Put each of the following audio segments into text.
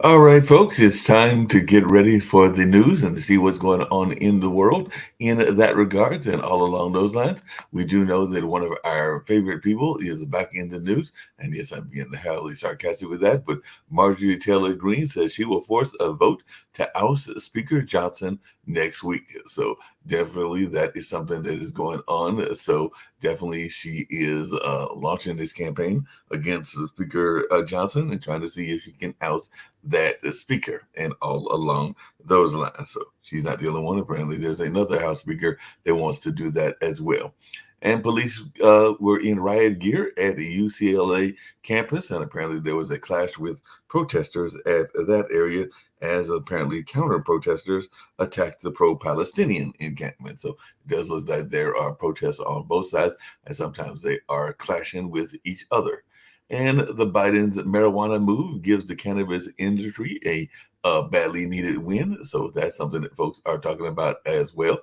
All right, folks, it's time to get ready for the news and to see what's going on in the world in that regards. And all along those lines, we do know that one of our favorite people is back in the news. And yes, I'm being highly sarcastic with that, but Marjorie Taylor Greene says she will force a vote to oust Speaker Johnson next week. So definitely that is something that is going on. So definitely she is launching this campaign against Speaker Johnson and trying to see if she can oust that speaker and all along those lines. So she's not the only one. Apparently, there's another House Speaker that wants to do that as well. And police were in riot gear at the UCLA campus, and apparently there was a clash with protesters at that area as apparently counter protesters attacked the pro Palestinian encampment. So it does look like there are protests on both sides, and sometimes they are clashing with each other. And the Biden's marijuana move gives the cannabis industry a badly needed win. So that's something that folks are talking about as well.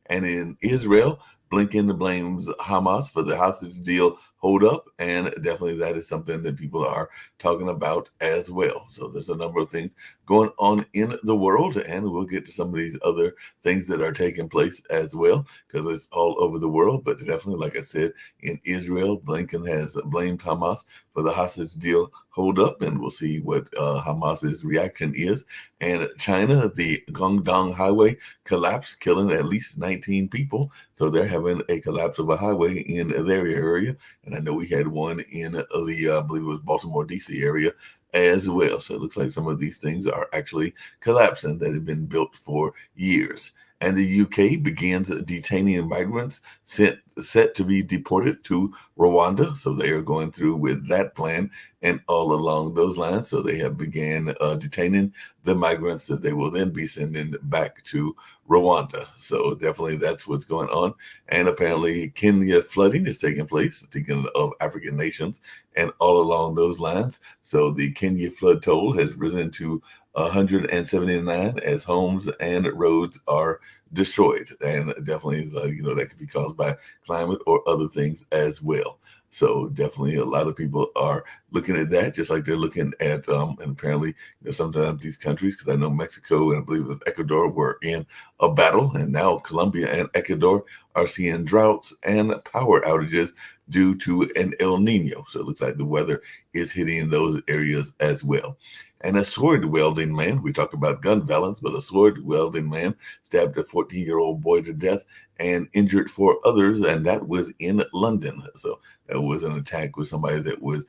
And in Israel, Blinken blames Hamas for the hostage deal hold up. And definitely that is something that people are talking about as well. So there's a number of things going on in the world. And we'll get to some of these other things that are taking place as well, because it's all over the world. But definitely, like I said, in Israel, Blinken has blamed Hamas for the hostage deal hold up, and we'll see what Hamas's reaction is. And China, the Guangdong Highway collapsed, killing at least 19 people. So they're having a collapse of a highway in their area. And I know we had one in the, I believe it was Baltimore, D.C. area as well. So it looks like some of these things are actually collapsing that have been built for years. And the UK begins detaining migrants set to be deported to Rwanda. So they are going through with that plan and all along those lines. So they have began detaining the migrants that they will then be sending back to Rwanda. So definitely that's what's going on. And apparently Kenya flooding is taking place, speaking of African nations, and all along those lines. So the Kenya flood toll has risen to 179 as homes and roads are destroyed. And definitely, that could be caused by climate or other things as well. So definitely a lot of people are looking at that, just like they're looking at, and apparently, sometimes these countries, because I know Mexico and I believe it was Ecuador were in a battle, and now Colombia and Ecuador are seeing droughts and power outages due to an El Nino. So it looks like the weather is hitting those areas as well. And a sword wielding man, we talk about gun violence, but a sword wielding man stabbed a 14-year-old boy to death and injured four others, and that was in London. So that was an attack with somebody that was,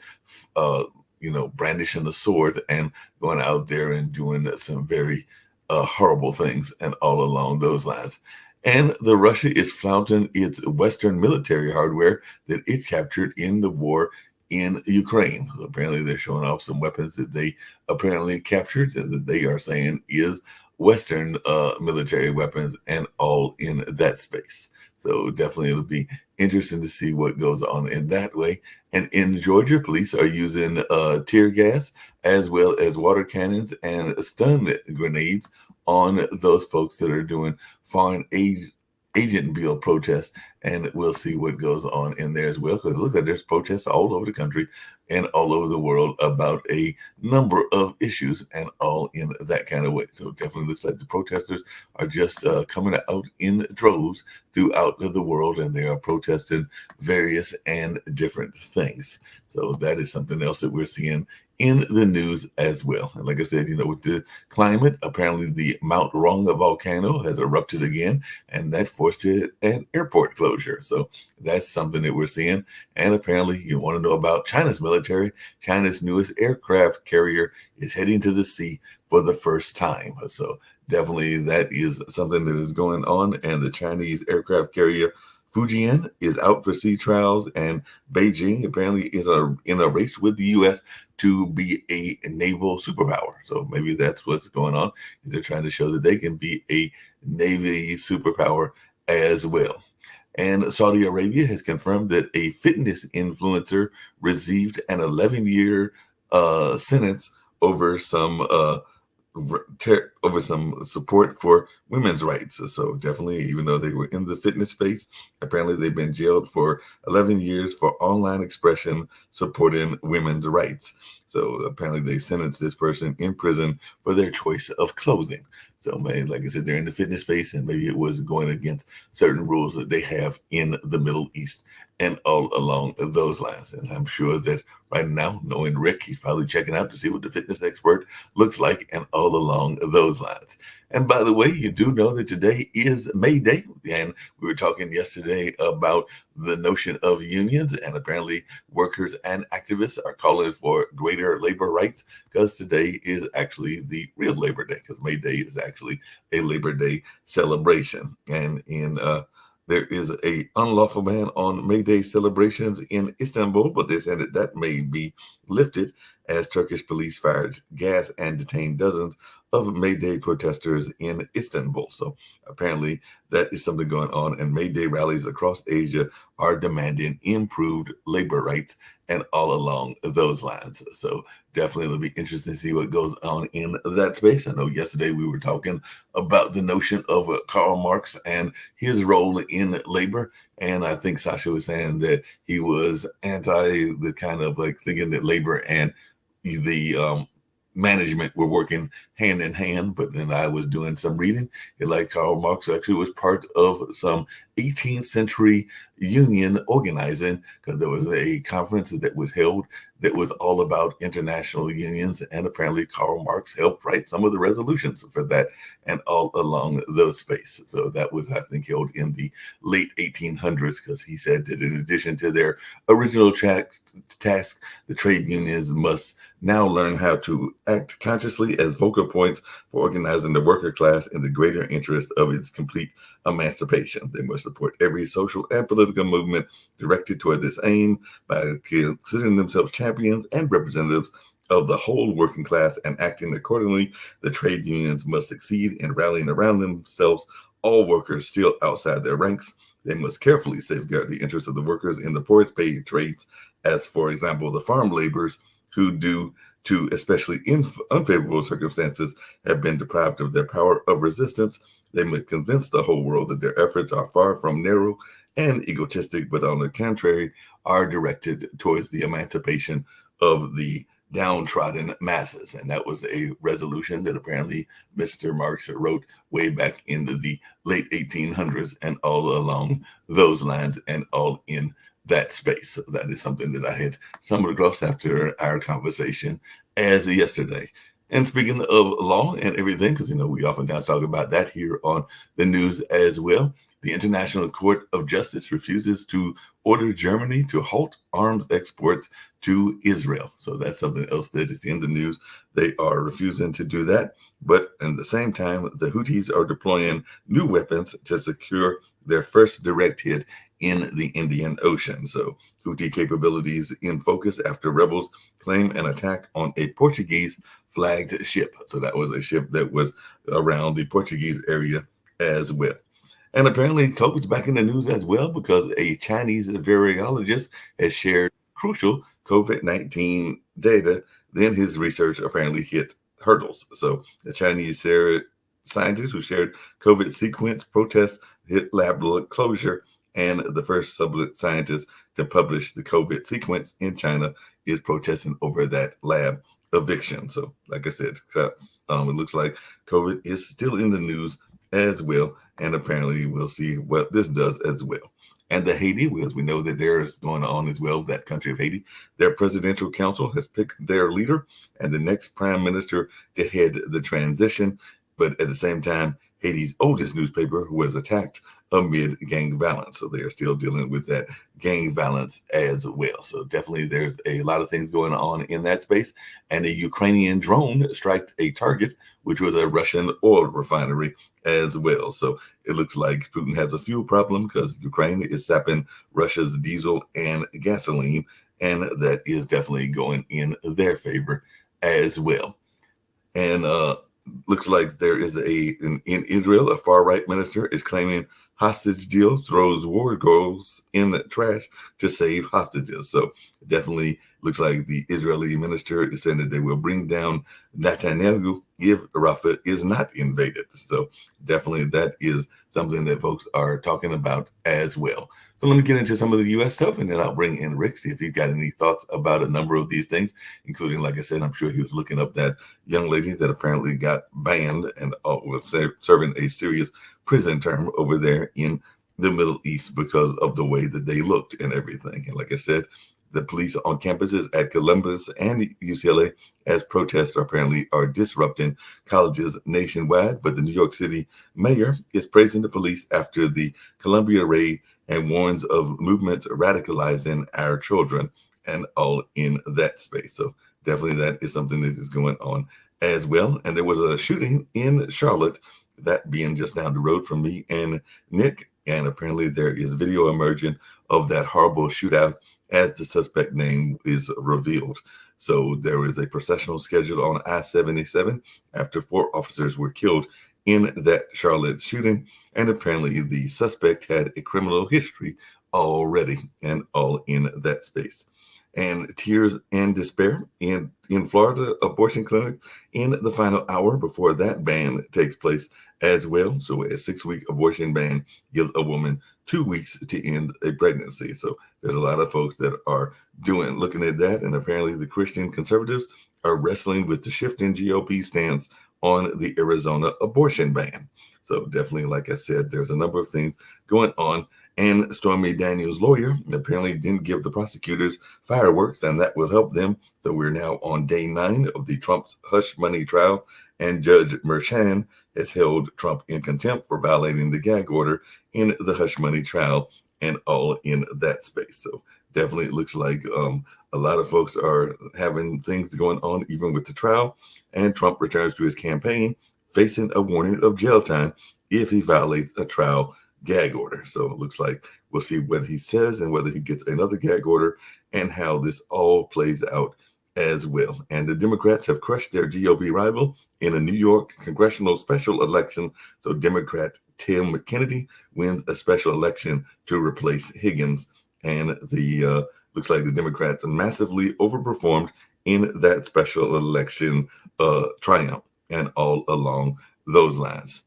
brandishing a sword and going out there and doing some very horrible things and all along those lines. And the Russia is flaunting its Western military hardware that it captured in the war in Ukraine. Apparently, they're showing off some weapons that they apparently captured and that they are saying is Western military weapons and all in that space. So definitely it'll be interesting to see what goes on in that way. And in Georgia, police are using tear gas as well as water cannons and stun grenades on those folks that are doing foreign agent bill protests, and we'll see what goes on in there as well. Because it looks like there's protests all over the country and all over the world about a number of issues and all in that kind of way. So it definitely looks like the protesters are just coming out in droves throughout the world, and they are protesting various and different things. So that is something else that we're seeing in the news as well. And like I said, with the climate, apparently the Mount Ronga volcano has erupted again, and that forced an airport closure. So that's something that we're seeing. And apparently, you want to know about China's military. China's newest aircraft carrier is heading to the sea for the first time. So definitely that is something that is going on. And the Chinese aircraft carrier Fujian is out for sea trials, and Beijing apparently is in a race with the U.S. to be a naval superpower. So maybe that's what's going on. They're trying to show that they can be a navy superpower as well. And Saudi Arabia has confirmed that a fitness influencer received an 11-year sentence over some over some support for women's rights. So definitely, even though they were in the fitness space, apparently they've been jailed for 11 years for online expression supporting women's rights. So apparently they sentenced this person in prison for their choice of clothing. So maybe, like I said, they're in the fitness space, and maybe it was going against certain rules that they have in the Middle East and all along those lines. And I'm sure that right now, knowing Rick, he's probably checking out to see what the fitness expert looks like and all along those lines. And by the way, you do know that today is May Day. And we were talking yesterday about the notion of unions, and apparently workers and activists are calling for greater labor rights because today is actually the real Labor Day, because May Day is actually a Labor Day celebration. And there is a unlawful ban on May Day celebrations in Istanbul, but they said that may be lifted as Turkish police fired gas and detained dozens of May Day protesters in Istanbul. So apparently that is something going on, and May Day rallies across Asia are demanding improved labor rights and all along those lines. So definitely it'll be interesting to see what goes on in that space. I know yesterday we were talking about the notion of Karl Marx and his role in labor. And I think Sasha was saying that he was anti the kind of like thinking that labor and the management were working hand in hand. But then I was doing some reading. Like Karl Marx actually was part of some 18th century union organizing, because there was a conference that was held that was all about international unions, and apparently Karl Marx helped write some of the resolutions for that and all along those spaces. So that was, I think, held in the late 1800s, because he said that in addition to their original task, the trade unions must now learn how to act consciously as focal points for organizing the worker class in the greater interest of its complete emancipation. They must support every social and political movement directed toward this aim by considering themselves champions and representatives of the whole working class and acting accordingly. The trade unions must succeed in rallying around themselves all workers still outside their ranks. They must carefully safeguard the interests of the workers in the poorest paid trades, as, for example, the farm laborers who, due to especially unfavorable circumstances, have been deprived of their power of resistance. They must convince the whole world that their efforts are far from narrow and egotistic, but on the contrary, are directed towards the emancipation of the downtrodden masses. And that was a resolution that apparently Mr. Marx wrote way back into the late 1800s and all along those lines and all in that space. So that is something that I had stumbled across after our conversation as yesterday. And speaking of law and everything, because we oftentimes talk about that here on the news as well, the International Court of Justice refuses to order Germany to halt arms exports to Israel. So that's something else that is in the news. They are refusing to do that. But at the same time, the Houthis are deploying new weapons to secure their first direct hit in the Indian Ocean. So Houthi capabilities in focus after rebels claim an attack on a Portuguese flagged ship. So that was a ship that was around the Portuguese area as well. And apparently COVID's back in the news as well, because a Chinese virologist has shared crucial COVID-19 data. Then his research apparently hit hurdles. So the Chinese scientist who shared COVID sequence protests hit lab closure, and the first scientist to publish the COVID sequence in China is protesting over that lab eviction. So like I said, it looks like COVID is still in the news as well, and apparently we'll see what this does as well. And the Haiti, as we know that there is going on as well, that country of Haiti, their presidential council has picked their leader and the next prime minister to head the transition. But at the same time, Haiti's oldest newspaper was attacked amid gang violence. So they are still dealing with that gang violence as well. So definitely there's a lot of things going on in that space. And a Ukrainian drone struck a target, which was a Russian oil refinery as well. So it looks like Putin has a fuel problem because Ukraine is sapping Russia's diesel and gasoline. And that is definitely going in their favor as well. And looks like there is in Israel, a far-right minister is claiming hostage deal throws war goals in the trash to save hostages. So definitely looks like the Israeli minister is saying that they will bring down Netanyahu if Rafah is not invaded. So definitely that is something that folks are talking about as well. So let me get into some of the U.S. stuff, and then I'll bring in Rick, see if he's got any thoughts about a number of these things, including, like I said, I'm sure he was looking up that young lady that apparently got banned and was serving a serious prison term over there in the Middle East because of the way that they looked and everything. And like I said, the police on campuses at Columbus and UCLA, as protests apparently are disrupting colleges nationwide. But the New York City mayor is praising the police after the Columbia raid and warns of movements radicalizing our children and all in that space. So definitely that is something that is going on as well. And there was a shooting in Charlotte, that being just down the road from me and Nick. And apparently there is video emerging of that horrible shootout as the suspect name is revealed. So there is a processional scheduled on I-77 after 4 officers were killed in that Charlotte shooting. And apparently the suspect had a criminal history already, and all in that space. And tears and despair in Florida abortion clinics in the final hour before that ban takes place as well. So a 6-week abortion ban gives a woman 2 weeks to end a pregnancy. So there's a lot of folks that are looking at that. And apparently the Christian conservatives are wrestling with the shifting GOP stance on the Arizona abortion ban. So definitely, like I said, there's a number of things going on. And Stormy Daniels' lawyer apparently didn't give the prosecutors fireworks, and that will help them. So we're now on day 9 of the Trump's hush money trial, and Judge Merchan has held Trump in contempt for violating the gag order in the hush money trial, and all in that space. So definitely it looks like a lot of folks are having things going on even with the trial, and Trump returns to his campaign facing a warning of jail time if he violates a trial gag order. So it looks like we'll see what he says and whether he gets another gag order and how this all plays out as well. And the Democrats have crushed their GOP rival in a New York congressional special election. So Democrat Tim Kennedy wins a special election to replace Higgins. And the looks like the Democrats massively overperformed in that special election triumph and all along those lines.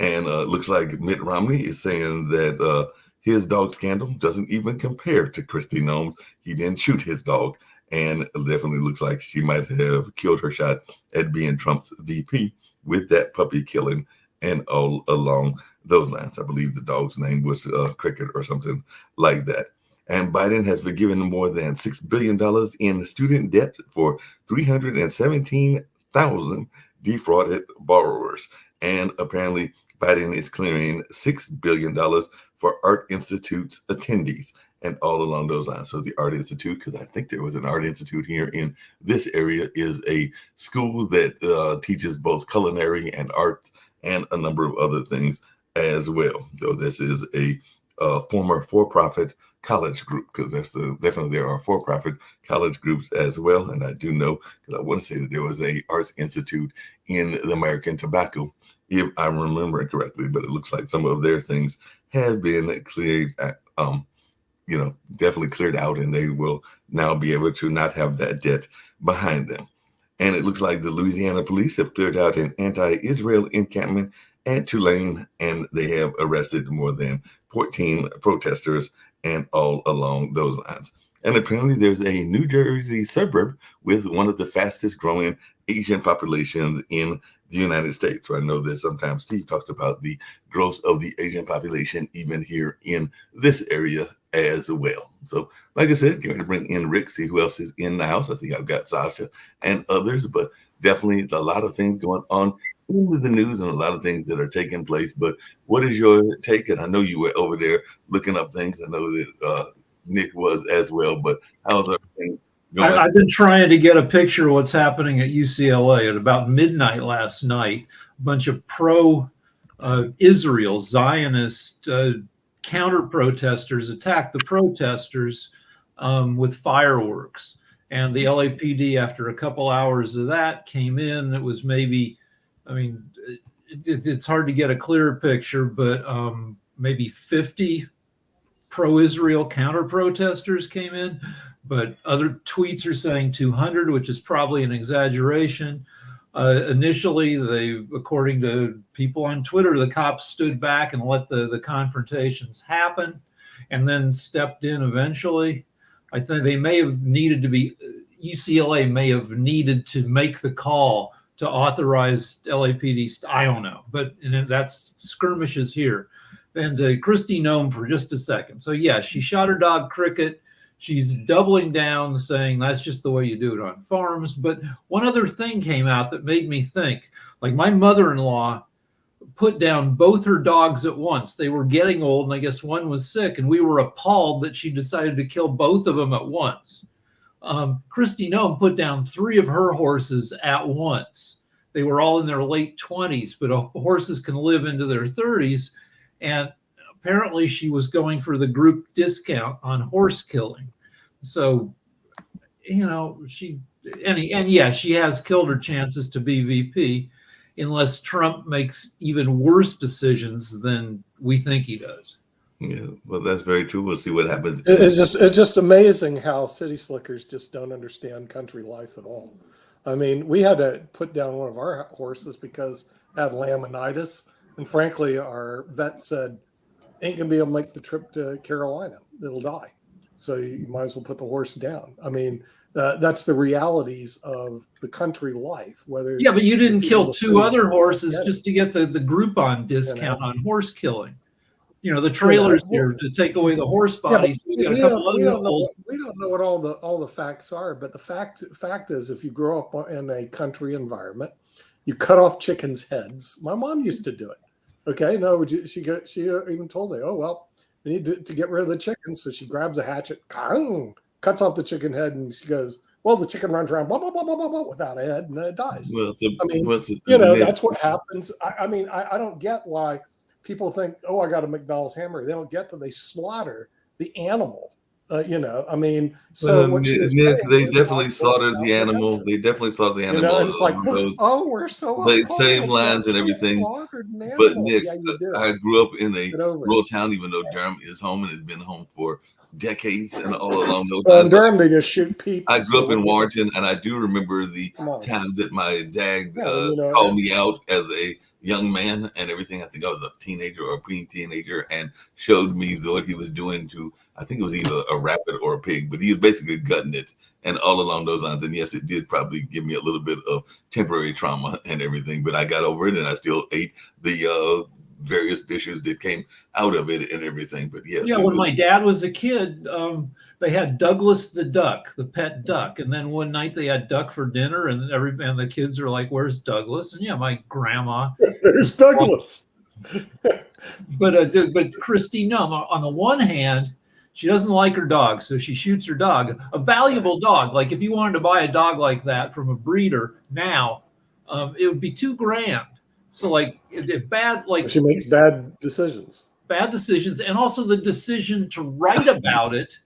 And looks like Mitt Romney is saying that his dog scandal doesn't even compare to Kristi Noem's. He didn't shoot his dog. And it definitely looks like she might have killed her shot at being Trump's VP with that puppy killing and all along those lines. I believe the dog's name was Cricket or something like that. And Biden has forgiven more than $6 billion in student debt for 317,000 defrauded borrowers. And apparently Biden is clearing $6 billion for Art Institute's attendees and all along those lines. So the Art Institute, because I think there was an Art Institute here in this area, is a school that teaches both culinary and art and a number of other things as well. So this is a former for-profit college group, because definitely there are for-profit college groups as well. And I do know, because I want to say that there was a Arts Institute in the American Tobacco, if I'm remembering correctly, but it looks like some of their things have been cleared, definitely cleared out, and they will now be able to not have that debt behind them. And it looks like the Louisiana police have cleared out an anti-Israel encampment at Tulane, and they have arrested more than 14 protesters and all along those lines. And apparently there's a New Jersey suburb with one of the fastest growing Asian populations in the United States. So I know that sometimes Steve talks about the growth of the Asian population even here in this area as well. So like I said, going to bring in Rick, see who else is in the house. I think I've got Sasha and others, but definitely it's a lot of things going on in the news and a lot of things that are taking place. But what is your take? And I know you were over there looking up things. I know that Nick was as well, but how's everything going? I've been trying to get a picture of what's happening at UCLA. At about midnight last night, a bunch of pro-Israel Zionist counter-protesters attacked the protesters with fireworks. And the LAPD, after a couple hours of that, came in. It was maybe, it's hard to get a clear picture, but maybe 50 pro-Israel counter-protesters came in, but other tweets are saying 200, which is probably an exaggeration. Initially, according to people on Twitter, the cops stood back and let the confrontations happen, and then stepped in eventually. I think they may have needed to be, UCLA may have needed to make the call to authorize LAPD. I don't know, but that's skirmishes here. And Kristi Noem for just a second. So yeah, she shot her dog Cricket. She's doubling down, saying that's just the way you do it on farms. But one other thing came out that made me think, like my mother-in-law put down both her dogs at once. They were getting old, and I guess one was sick, and we were appalled that she decided to kill both of them at once. Kristi Noem put down 3 of her horses at once. They were all in their late 20s, but horses can live into their 30s. And apparently she was going for the group discount on horse killing. So, she has killed her chances to be VP unless Trump makes even worse decisions than we think he does. Yeah, well, that's very true. We'll see what happens. It's just amazing how city slickers just don't understand country life at all. I mean, we had to put down one of our horses because it had laminitis. And frankly, our vet said, ain't going to be able to make the trip to Carolina. It'll die. So you might as well put the horse down. I mean, that's the realities of the country life. Yeah, but you didn't kill 2 other horses just to get the Groupon discount on horse killing. The trailers here to take away the horse bodies. We don't know what all the facts are, but the fact is, if you grow up in a country environment, you cut off chickens' heads. My mom used to do it. Okay, no, she even told me, oh, well, we need to get rid of the chicken. So she grabs a hatchet, cuts off the chicken head, and she goes, well, the chicken runs around blah, blah, blah, blah, blah, blah, without a head, and then it dies. Well, that's what happens. I mean, I don't get why people think, oh, I got a McDonald's hamburger. They don't get that they slaughter the animal. I mean, so what they definitely slaughtered the animal. They definitely slaughtered the animal. And it's like, we're so the same lines and everything. But Nick, I grew up in a rural town, even though Durham is home and has been home for decades and all along those lines. In Durham, they just shoot people. I grew up in Warrenton, and I do remember the time that my dad called me out as a young man and everything. I think I was a teenager or a pre-teenager, and showed me what he was doing to, I think it was either a rabbit or a pig, but he was basically gutting it and all along those lines. And yes, it did probably give me a little bit of temporary trauma and everything, but I got over it, and I still ate the various dishes that came out of it and everything. But when my dad was a kid, they had Douglas the duck, the pet duck, and then one night they had duck for dinner, and the kids are like, "Where's Douglas?" And my grandma, there's Douglas. But Kristi Noem, on the one hand, she doesn't like her dog, so she shoots her dog, a valuable dog. Like if you wanted to buy a dog like that from a breeder now, it would be $2,000. So she makes bad decisions. And also the decision to write about it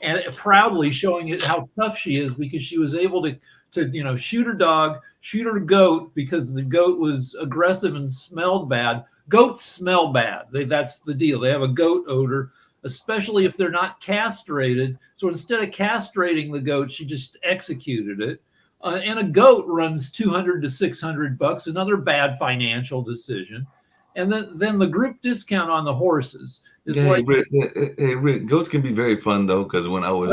and proudly showing it how tough she is, because she was able to shoot her dog, shoot her goat because the goat was aggressive and smelled bad. Goats smell bad. That's the deal. They have a goat odor, especially if they're not castrated. So instead of castrating the goat, she just executed it. And a goat runs $200 to $600, another bad financial decision. And then the group discount on the horses is Rick, goats can be very fun though, because when I was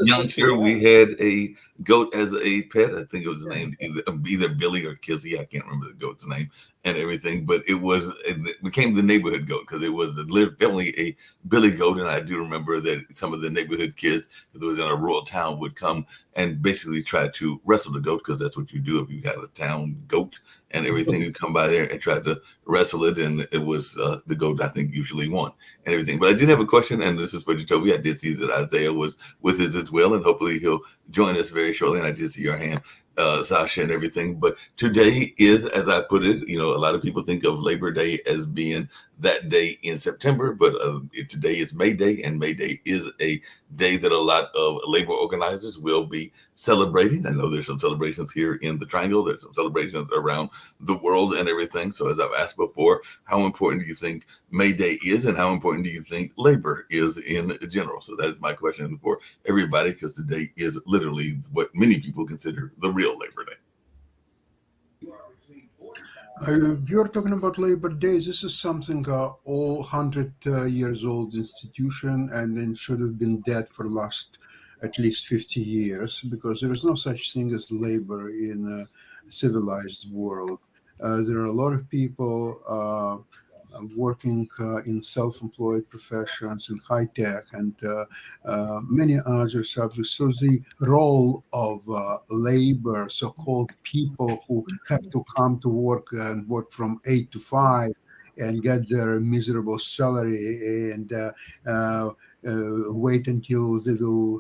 youngster, we had a goat as a pet. I think it was named either Billy or Kizzy. I can't remember the goat's name and everything, but it became the neighborhood goat because it was definitely a Billy goat. And I do remember that some of the neighborhood kids, if it was in a rural town, would come and basically try to wrestle the goat, because that's what you do if you had a town goat and everything. You come by there and try to wrestle it, and it was the goat, I think, usually won and everything. But I did have a question, and this is for Jacoby. I did see that Isaiah was with us as well, and hopefully he'll join us very shortly. And I did see your hand, Sasha, and everything. But today is, as I put it, a lot of people think of Labor Day as being that day in September, but today is May Day, and May Day is a day that a lot of labor organizers will be celebrating. I know there's some celebrations here in the Triangle. There's some celebrations around the world and everything. So as I've asked before, how important do you think May Day is, and how important do you think labor is in general? So that is my question for everybody, because today is literally what many people consider the real Labor Day. If you're talking about Labor Day, this is something all 100 years old institution, and then should have been dead for the last at least 50 years, because there is no such thing as labor in a civilized world. There are a lot of people working in self-employed professions, in high tech, and many other subjects. So the role of labor, so-called people who have to come to work and work from 8 to 5 and get their miserable salary and wait until they will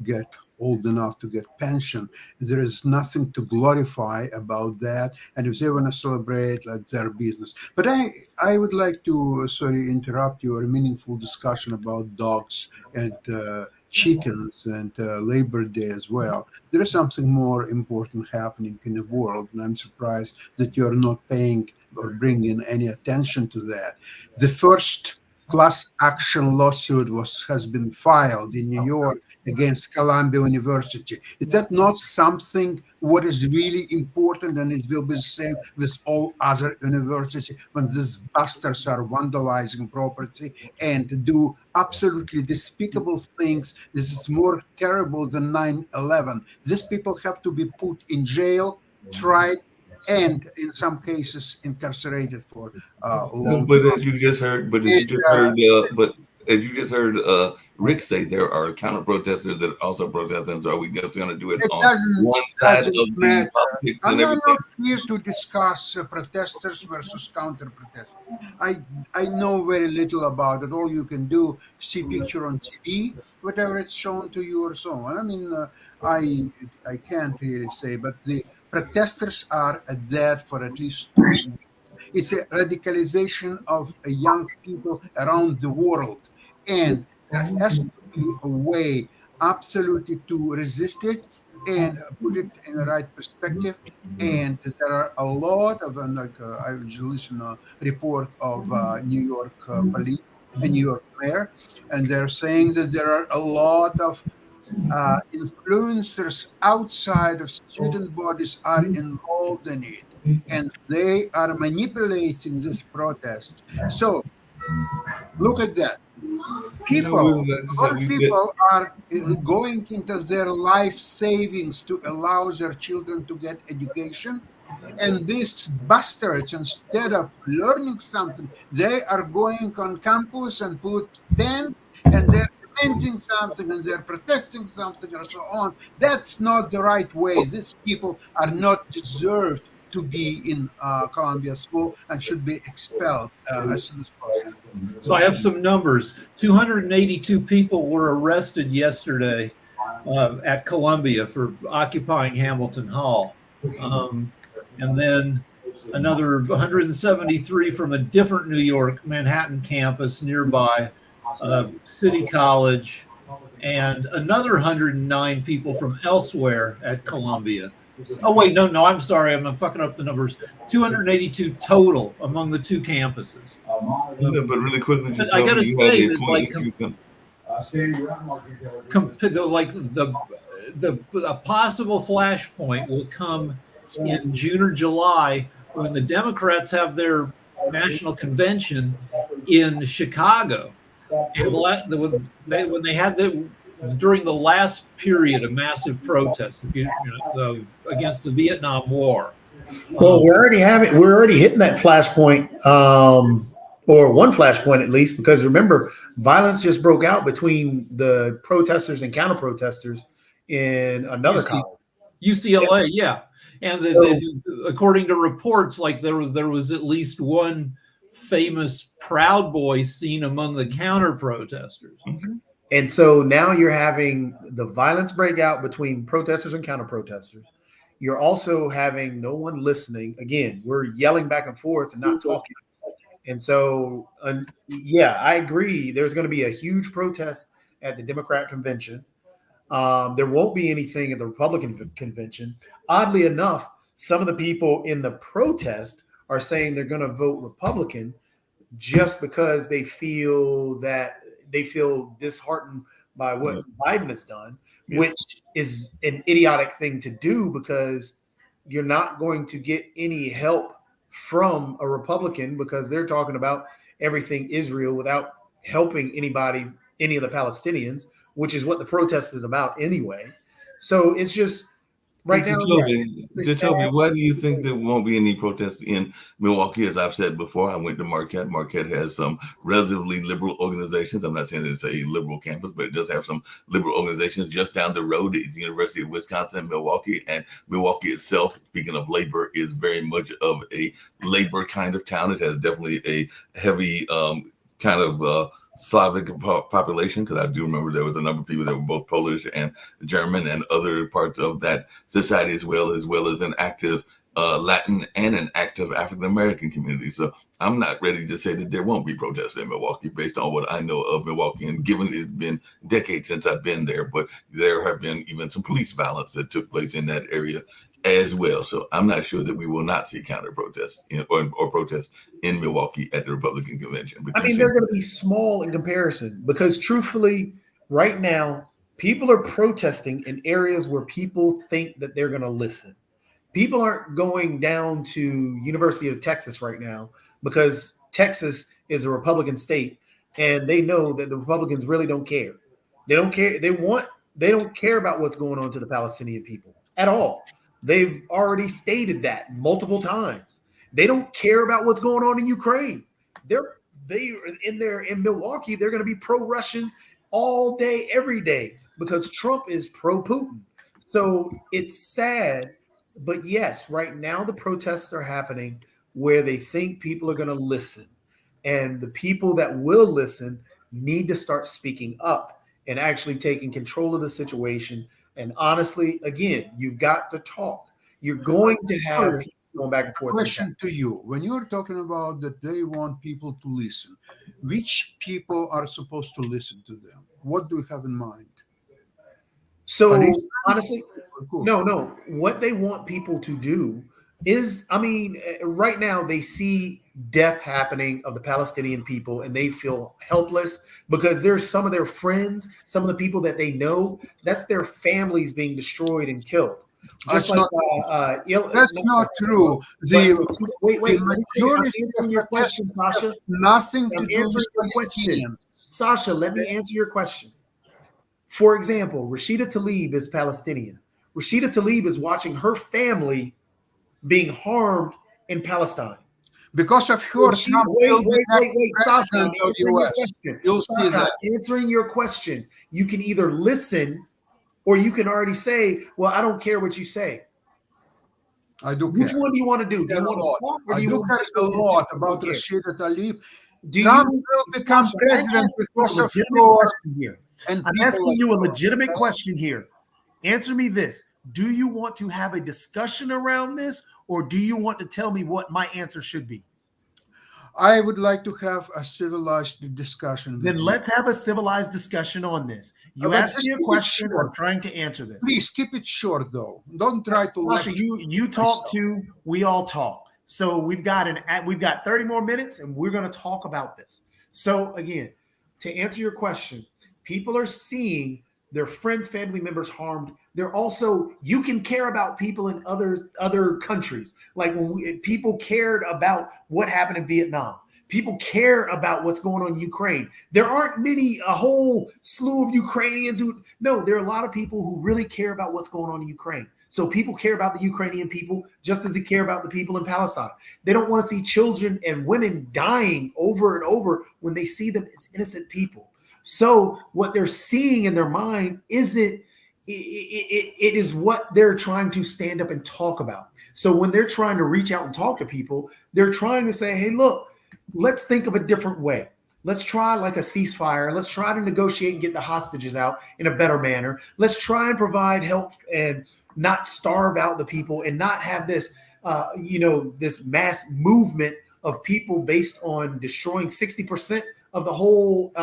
get old enough to get pension. There is nothing to glorify about that. And if they want to celebrate, that's their business. But I would like to, sorry, interrupt your meaningful discussion about dogs and chickens and Labor Day as well. There is something more important happening in the world, and I'm surprised that you're not paying or bringing any attention to that. The first class action lawsuit has been filed in New York against Columbia University. Is that not something what is really important, and it will be the same with all other universities when these bastards are vandalizing property and do absolutely despicable things? This is more terrible than 9/11. These people have to be put in jail, tried, and in some cases incarcerated for long But time. as you just heard, as you just heard Rick say, there are counter protesters that are also protesting. So are we just going to do it It on doesn't one side of the matter. politics I'm and not everything? here to discuss protesters versus counter protesters. I know very little about it. All you can do, see picture on TV, whatever it's shown to you or so on. I mean, I can't really say, but the protesters are dead for at least 2 weeks. It's a radicalization of young people around the world. And there has to be a way absolutely to resist it and put it in the right perspective. And there are a lot of, I was listening to a report of New York police and New York mayor, and they're saying that there are a lot of influencers outside of student bodies are involved in it, and they are manipulating this protest. So look at that. People, a lot of people are going into their life savings to allow their children to get education. And these bastards, instead of learning something, they are going on campus and put tents, and they're demanding something, and they're protesting something, and so on. That's not the right way. These people are not deserved to be in Columbia School and should be expelled as soon as possible. So I have some numbers. 282 people were arrested yesterday at Columbia for occupying Hamilton Hall. And then another 173 from a different New York Manhattan campus nearby, City College, and another 109 people from elsewhere at Columbia. Oh, wait, no, I'm sorry. I'm fucking up the numbers. 282 total among the two campuses. But really quickly, But I gotta say that, like, a possible flashpoint will come in June or July when the Democrats have their national convention in Chicago. And when they had during the last period of massive protest against the Vietnam War. Well, we're already hitting that flashpoint, or one flashpoint at least, because remember, violence just broke out between the protesters and counter protesters in another college. UCLA, yeah. And according to reports, like there was at least one famous Proud Boy seen among the counter protesters. Mm-hmm. And so now you're having the violence break out between protesters and counter protesters. You're also having no one listening. Again, we're yelling back and forth and not talking. And so, yeah, I agree. There's going to be a huge protest at the Democrat convention. There won't be anything at the Republican convention. Oddly enough, some of the people in the protest are saying they're going to vote Republican just because they feel disheartened by what Biden has done, which is an idiotic thing to do because you're not going to get any help from a Republican because they're talking about everything Israel without helping anybody, any of the Palestinians, which is what the protest is about anyway. So it's just right now. Jacoby, why do you think there won't be any protests in Milwaukee? As I've said before, I went to Marquette. Marquette has some relatively liberal organizations. I'm not saying it's a liberal campus, but it does have some liberal organizations. Just down the road is the University of Wisconsin, Milwaukee, and Milwaukee itself, speaking of labor, is very much of a labor kind of town. It has definitely a heavy kind of Slavic population, because I do remember there was a number of people that were both Polish and German and other parts of that society, as well as an active Latin and an active African American community. So I'm not ready to say that there won't be protests in Milwaukee based on what I know of Milwaukee, and given it's been decades since I've been there, but there have been even some police violence that took place in that area as well. So I'm not sure that we will not see counter protests or protests in Milwaukee at the Republican convention. I mean, they're going to be small in comparison because truthfully, right now, people are protesting in areas where people think that they're going to listen. People aren't going down to University of Texas right now because Texas is a Republican state and they know that the Republicans really don't care. They don't care. They don't care about what's going on to the Palestinian people at all. They've already stated that multiple times. They don't care about what's going on in Ukraine. In Milwaukee, they're going to be pro-Russian all day, every day, because Trump is pro-Putin. So it's sad, but yes, right now the protests are happening where they think people are going to listen. And the people that will listen need to start speaking up and actually taking control of the situation. And honestly, again, you've got to talk. You're going to have people going back and forth. Question to you: when you're talking about that they want people to listen, which people are supposed to listen to them? What do you have in mind? So honestly, no. What they want people to do is, I mean, right now they see death happening of the Palestinian people and they feel helpless because there's some of their friends, some of the people that they know, that's their families being destroyed and killed. That's not true. Wait. Majority of your question, Sasha. Nothing to do with your question. Sasha, let me answer your question. For example, Rashida Tlaib is Palestinian. Rashida Tlaib is watching her family being harmed in Palestine. Because of her, wait, Sasha, you'll see that. Answering your question, you can either listen or you can already say, well, I don't care what you say. I do care. Which one do you want to do? Do you want to talk, or I do care a lot about Rashida Tlaib. Trump will become president because of here. I'm asking you a legitimate question here. Answer me this. Do you want to have a discussion around this, or do you want to tell me what my answer should be? I would like to have a civilized discussion. Then let's have a civilized discussion on this. You asked me a question. I'm trying to answer this. Please keep it short, though. Don't try to. Sasha, you talk too. We all talk. So we've got 30 more minutes, and we're going to talk about this. So again, to answer your question, people are seeing their friends, family members harmed. They're also, you can care about people in other countries. Like when people cared about what happened in Vietnam. People care about what's going on in Ukraine. There aren't a whole slew of Ukrainians there are a lot of people who really care about what's going on in Ukraine. So people care about the Ukrainian people just as they care about the people in Palestine. They don't want to see children and women dying over and over when they see them as innocent people. So what they're seeing in their mind it is what they're trying to stand up and talk about. So when they're trying to reach out and talk to people, they're trying to say, hey, look, let's think of a different way. Let's try like a ceasefire. Let's try to negotiate and get the hostages out in a better manner. Let's try and provide help and not starve out the people and not have this, this mass movement of people based on destroying 60% of the whole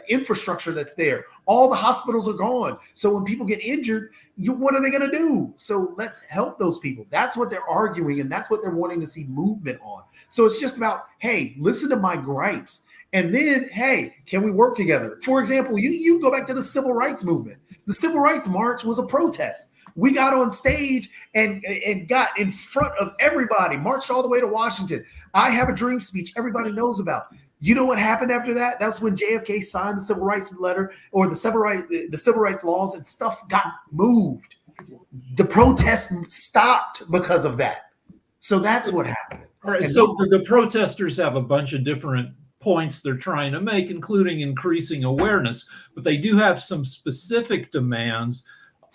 infrastructure that's there. All the hospitals are gone. So when people get injured, what are they going to do? So let's help those people. That's what they're arguing, and that's what they're wanting to see movement on. So it's just about, hey, listen to my gripes. And then, hey, can we work together? For example, you go back to the civil rights movement. The civil rights march was a protest. We got on stage and got in front of everybody, marched all the way to Washington. I Have a Dream speech everybody knows about. You know what happened after that? That's when JFK signed the civil rights letter, or the civil rights laws, and stuff got moved. The protest stopped because of that. So that's what happened. All right. And So the protesters have a bunch of different points they're trying to make, including increasing awareness, but they do have some specific demands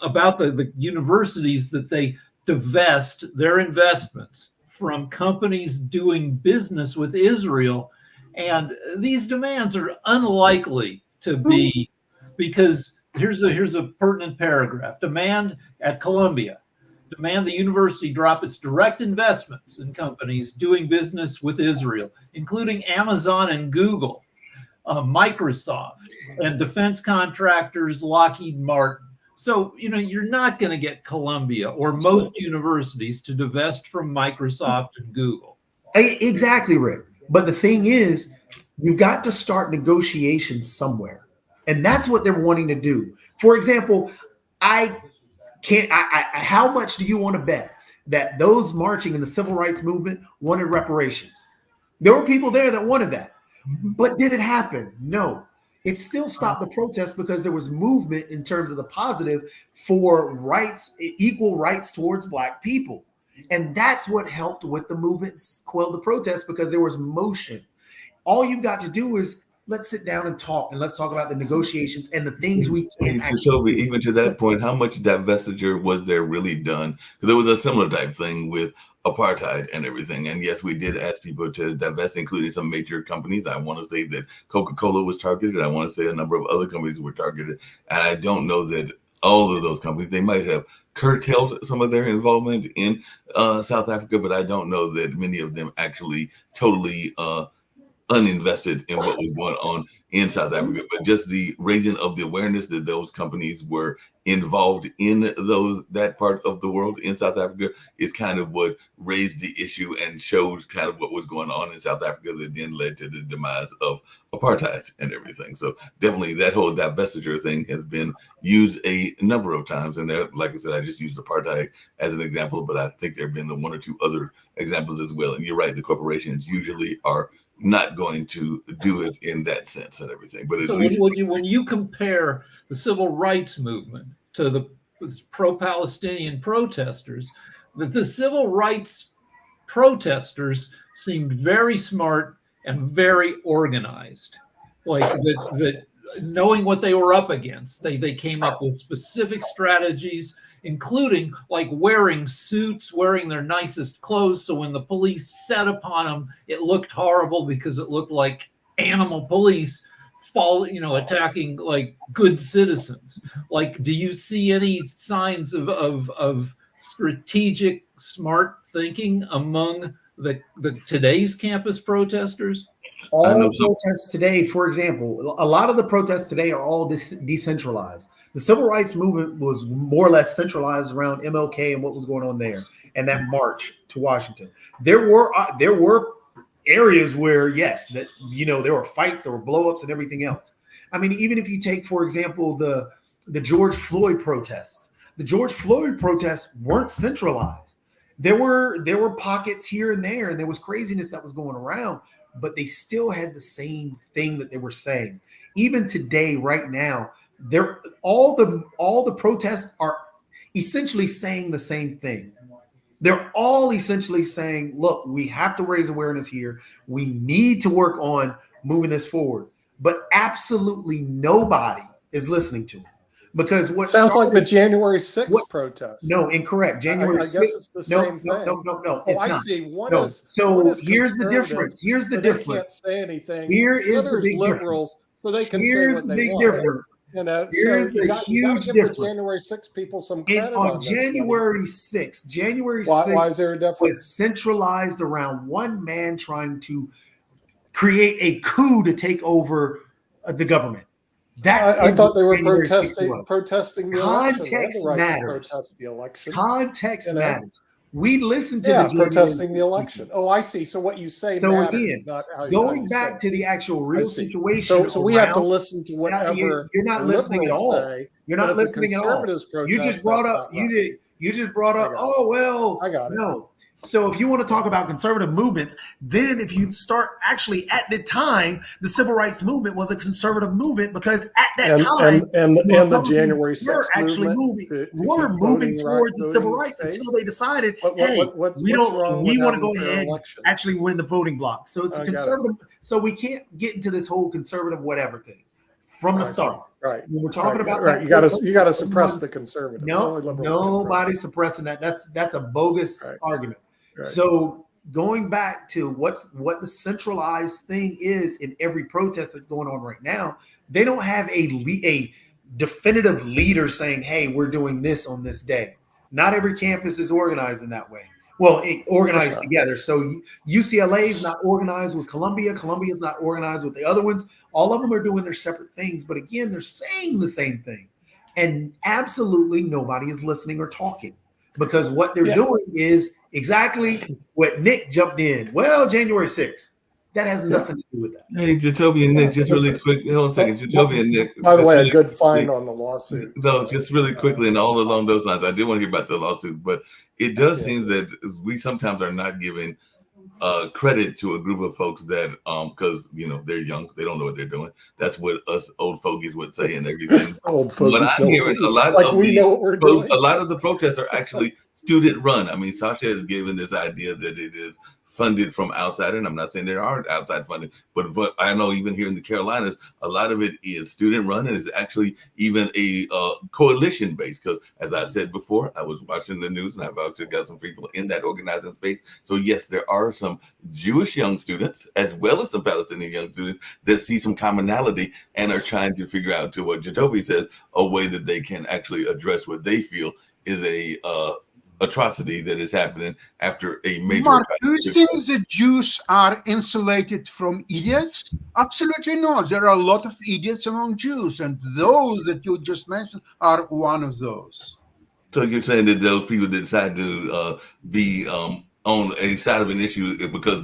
about the universities, that they divest their investments from companies doing business with Israel. And these demands are unlikely to be, because here's a pertinent paragraph. Demand at Columbia. Demand the university drop its direct investments in companies doing business with Israel, including Amazon and Google, Microsoft, and defense contractors Lockheed Martin. So, you're not going to get Columbia or most universities to divest from Microsoft and Google. Exactly, Rick. But the thing is, you've got to start negotiations somewhere. And that's what they're wanting to do. For example, how much do you want to bet that those marching in the civil rights movement wanted reparations? There were people there that wanted that. But did it happen? No. It still stopped the protest because there was movement in terms of the positive for rights, equal rights towards Black people. And that's what helped with the movement quell the protest, because there was motion. All you've got to do is let's sit down and talk, and let's talk about the negotiations and the things we can actually. Even to that point, how much divestiture was there really done? Because there was a similar type thing with apartheid and everything. And yes, we did ask people to divest, including some major companies. I want to say that Coca-Cola was targeted. I want to say a number of other companies were targeted. And I don't know that all of those companies, they might have curtailed some of their involvement in South Africa, but I don't know that many of them actually totally uninvested in what was going on in South Africa. But just the raising of the awareness that those companies were involved in that part of the world in South Africa is kind of what raised the issue and showed kind of what was going on in South Africa, that then led to the demise of apartheid and everything. So definitely that whole divestiture thing has been used a number of times. And like I said, I just used apartheid as an example, but I think there have been one or two other examples as well. And you're right, the corporations usually are not going to do it in that sense and everything. But so when you compare the civil rights movement to the pro-Palestinian protesters, the civil rights protesters seemed very smart and very organized, like that knowing what they were up against. They came up with specific strategies, including like wearing suits, wearing their nicest clothes. So when the police set upon them, it looked horrible because it looked like animal police attacking like good citizens. Like, do you see any signs of strategic, smart thinking among the today's campus protesters? All protests today, for example, a lot of the protests today are all decentralized. The civil rights movement was more or less centralized around MLK and what was going on there, and that march to Washington. There were areas where, yes, that there were fights, there were blowups, and everything else. I mean, even if you take, for example, the George Floyd protests, the George Floyd protests weren't centralized. There were pockets here and there, and there was craziness that was going around, but they still had the same thing that they were saying. Even today, right now, all the protests are essentially saying the same thing. They're all essentially saying, look, we have to raise awareness here. We need to work on moving this forward. But absolutely nobody is listening to them. Because what sounds like the January 6th protest. No, incorrect. January 6th. I guess it's the same thing. No. Oh, I see. One is here's the difference. Here's the difference. They can't say anything. Here is the big liberals, difference. So they can Here's say what they the big want. difference. You know, so Here's you a got to huge give the difference. January 6 people some And credit on on this. buddy. January 6th, January Why 6th is there a difference? was centralized around one man trying to create a coup to take over the government. That I is thought what they were January 6th was. protesting the election. They had Context the right to matters. protest the election. Context You know? matters. We listened to Yeah, the January protesting 6th the election. people. Oh, I see. So what you say So matters, again, not how going you back say to the actual it. I real see. situation So we have to around, listen to whatever you're not the listening at liberals all. say. You're But not if the listening at all. conservatives You protest, just brought that's up not right. you just brought up, I got oh well, I got it. no. So if you want to talk about conservative movements, then if you start actually at the time, the civil rights movement was a conservative movement because at that time And the Republicans January were 6th actually movement moving to keep moving voting towards the civil in rights states. until they decided, What's we wrong with want to having go a fair ahead and election? actually win the voting block. So it's a I got it. conservative. So we can't get into this whole conservative whatever thing from the I see. start. Right. When we're talking about right. that, You got to suppress the conservatives. no, Only liberals can nobody's suppressing that. That's a bogus Right. argument. Right. So going back to what the centralized thing is in every protest that's going on right now, they don't have a definitive leader saying, "Hey, we're doing this on this day." Not every campus is organized in that way. Well, organized together. So UCLA is not organized with Columbia. Columbia is not organized with the other ones. All of them are doing their separate things, but again, they're saying the same thing, and absolutely nobody is listening or talking. Because what they're doing is exactly what Nick jumped in. Well, January 6th. That has nothing to do with that. Hey, Jacoby and Nick, just really quick. Hold on a second. Jacoby and Nick. By the way, really a good quickly. find on the lawsuit. No, just really quickly, and all along those lines, I did want to hear about the lawsuit, but it does seem that we sometimes are not giving credit to a group of folks that, because they're young, they don't know what they're doing. That's what us old fogies would say and everything. Old fogies But I'm hearing a lot like of we know what we're doing. a lot of the protests are actually student run. I mean, Sasha has given this idea that it is funded from outside, and I'm not saying there aren't outside funding, but I know even here in the Carolinas, a lot of it is student run, and it's actually even a coalition based. Because as I said before, I was watching the news, and I've actually got some people in that organizing space. So yes, there are some Jewish young students as well as some Palestinian young students that see some commonality and are trying to figure out, to what Jacoby says, a way that they can actually address what they feel is a atrocity that is happening after a major. Mark, do you think the Jews are insulated from idiots? Absolutely not. There are a lot of idiots among Jews, and those that you just mentioned are one of those. So you're saying that those people that decide to be on a side of an issue because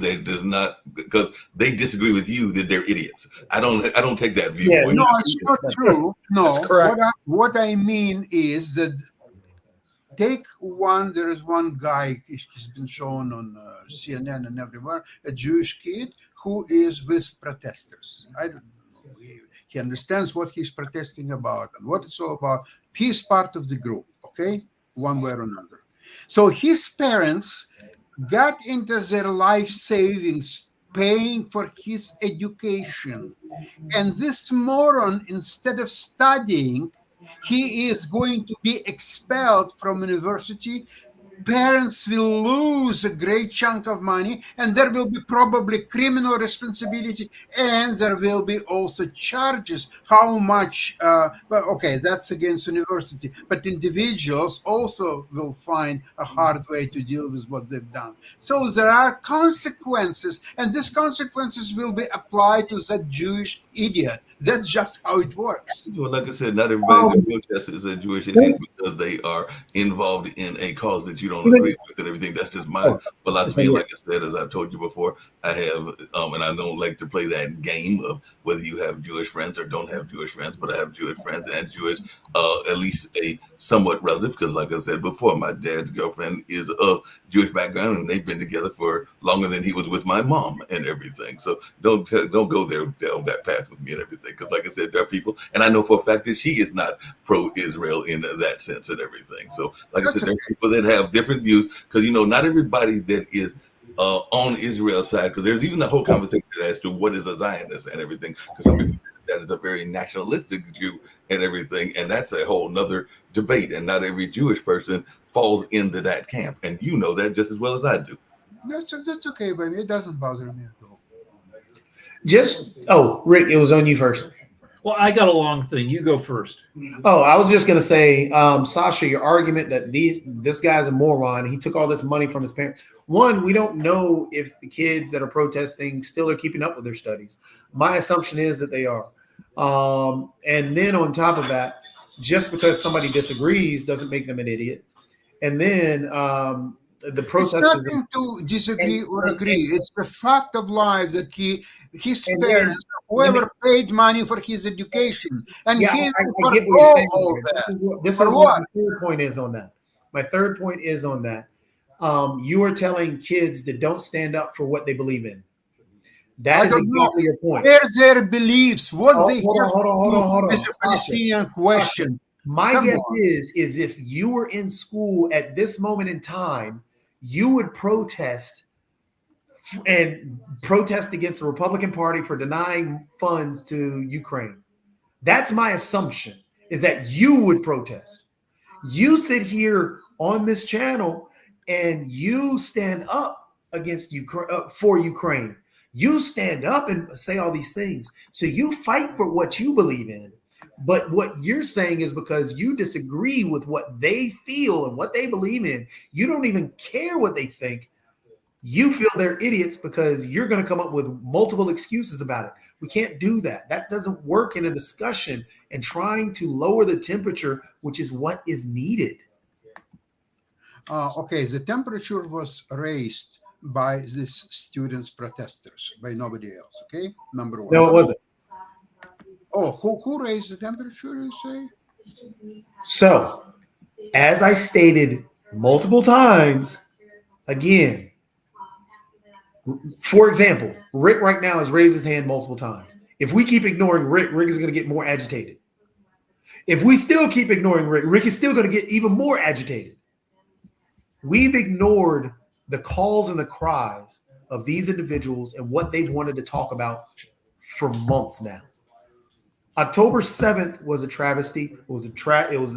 because they disagree with you, that they're idiots. I don't take that view. Yeah, no, it's not true. No, That's correct. What I mean is that there is one guy, he's been shown on CNN and everywhere, a Jewish kid who is with protesters. I don't know. He understands what he's protesting about and what it's all about. He's part of the group, okay? One way or another. So his parents got into their life savings paying for his education. And this moron, instead of studying, he is going to be expelled from university. Parents will lose a great chunk of money, and there will be probably criminal responsibility, and there will be also charges. How much? Well, okay, that's against university, but individuals also will find a hard way to deal with what they've done. So there are consequences, and these consequences will be applied to that Jewish idiot. That's just how it works. Well, like I said, not everybody that protests is a Jewish idiot because they are involved in a cause that you don't agree with and everything. That's just my philosophy. Like I said, as I've told you before, I have, and I don't like to play that game of whether you have Jewish friends or don't have Jewish friends, but I have Jewish friends and Jewish, at least a somewhat relative, because like I said before, my dad's girlfriend is of Jewish background, and they've been together for longer than he was with my mom and everything. So don't go there down that path with me and everything, because like I said, there are people, and I know for a fact that she is not pro-Israel in that sense and everything. So like I said, there are people that have different views, because not everybody that is on Israel's side, because there's even a whole conversation as to what is a Zionist and everything, because some people that is a very nationalistic Jew and everything, and that's a whole nother debate, and not every Jewish person falls into that camp, and you know that just as well as I do. That's okay by me. It doesn't bother me at all. Rick, it was on you first. Well, I got a long thing. You go first. Oh, I was just gonna say, Sasha, your argument that this guy's a moron. He took all this money from his parents. One, we don't know if the kids that are protesting still are keeping up with their studies. My assumption is that they are. And then on top of that, just because somebody disagrees doesn't make them an idiot. And then the It's protesters. nothing to disagree or agree. It's the fact of life that his parents, whoever paid money for his education, and Yeah, he I will get what forgo you're saying. all that. This For is what? what my third point is on that. My third point is on that. You are telling kids that don't stand up for what they believe in. That I is don't know. exactly your point. Where's their beliefs? What they Hold on. It's a Palestinian question. My Come guess on. is if you were in school at this moment in time, you would protest against the Republican Party for denying funds to Ukraine. That's my assumption, is that you would protest. You sit here on this channel and you stand up against Ukraine, for Ukraine. You stand up and say all these things. So you fight for what you believe in. But what you're saying is because you disagree with what they feel and what they believe in, you don't even care what they think. You feel they're idiots because you're going to come up with multiple excuses about it. We can't do that. That doesn't work in a discussion and trying to lower the temperature, which is what is needed. Okay, the temperature was raised by these students protesters, by nobody else. Okay, number one. No, it wasn't. Oh, who raised the temperature, you say? So, as I stated multiple times, again, for example, Rick right now has raised his hand multiple times. If we keep ignoring Rick, Rick is going to get more agitated. If we still keep ignoring Rick, Rick is still going to get even more agitated. We've ignored the calls and the cries of these individuals and what they've wanted to talk about for months now. October 7th was a travesty. It was atrocious,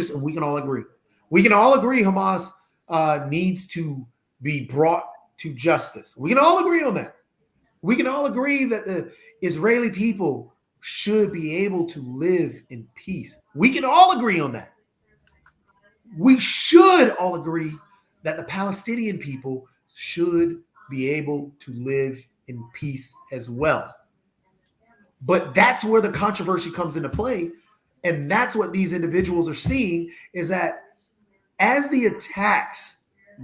and we can all agree. We can all agree Hamas needs to be brought to justice. We can all agree on that. We can all agree that the Israeli people should be able to live in peace. We can all agree on that. We should all agree that the Palestinian people should be able to live in peace as well. But that's where the controversy comes into play. And that's what these individuals are seeing, is that as the attacks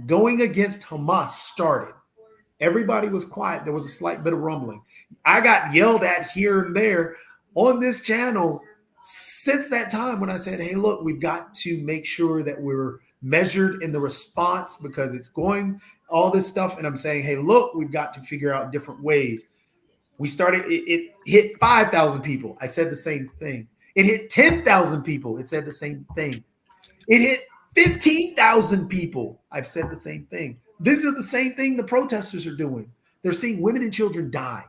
going against Hamas started, everybody was quiet. There was a slight bit of rumbling. I got yelled at here and there on this channel since that time when I said, hey, look, we've got to make sure that we're measured in the response because it's going all this stuff. And I'm saying, hey, look, we've got to figure out different ways. We started, it hit 5,000 people. I said the same thing. It hit 10,000 people. It said the same thing. It hit 15,000 people. I've said the same thing. This is the same thing the protesters are doing. They're seeing women and children die.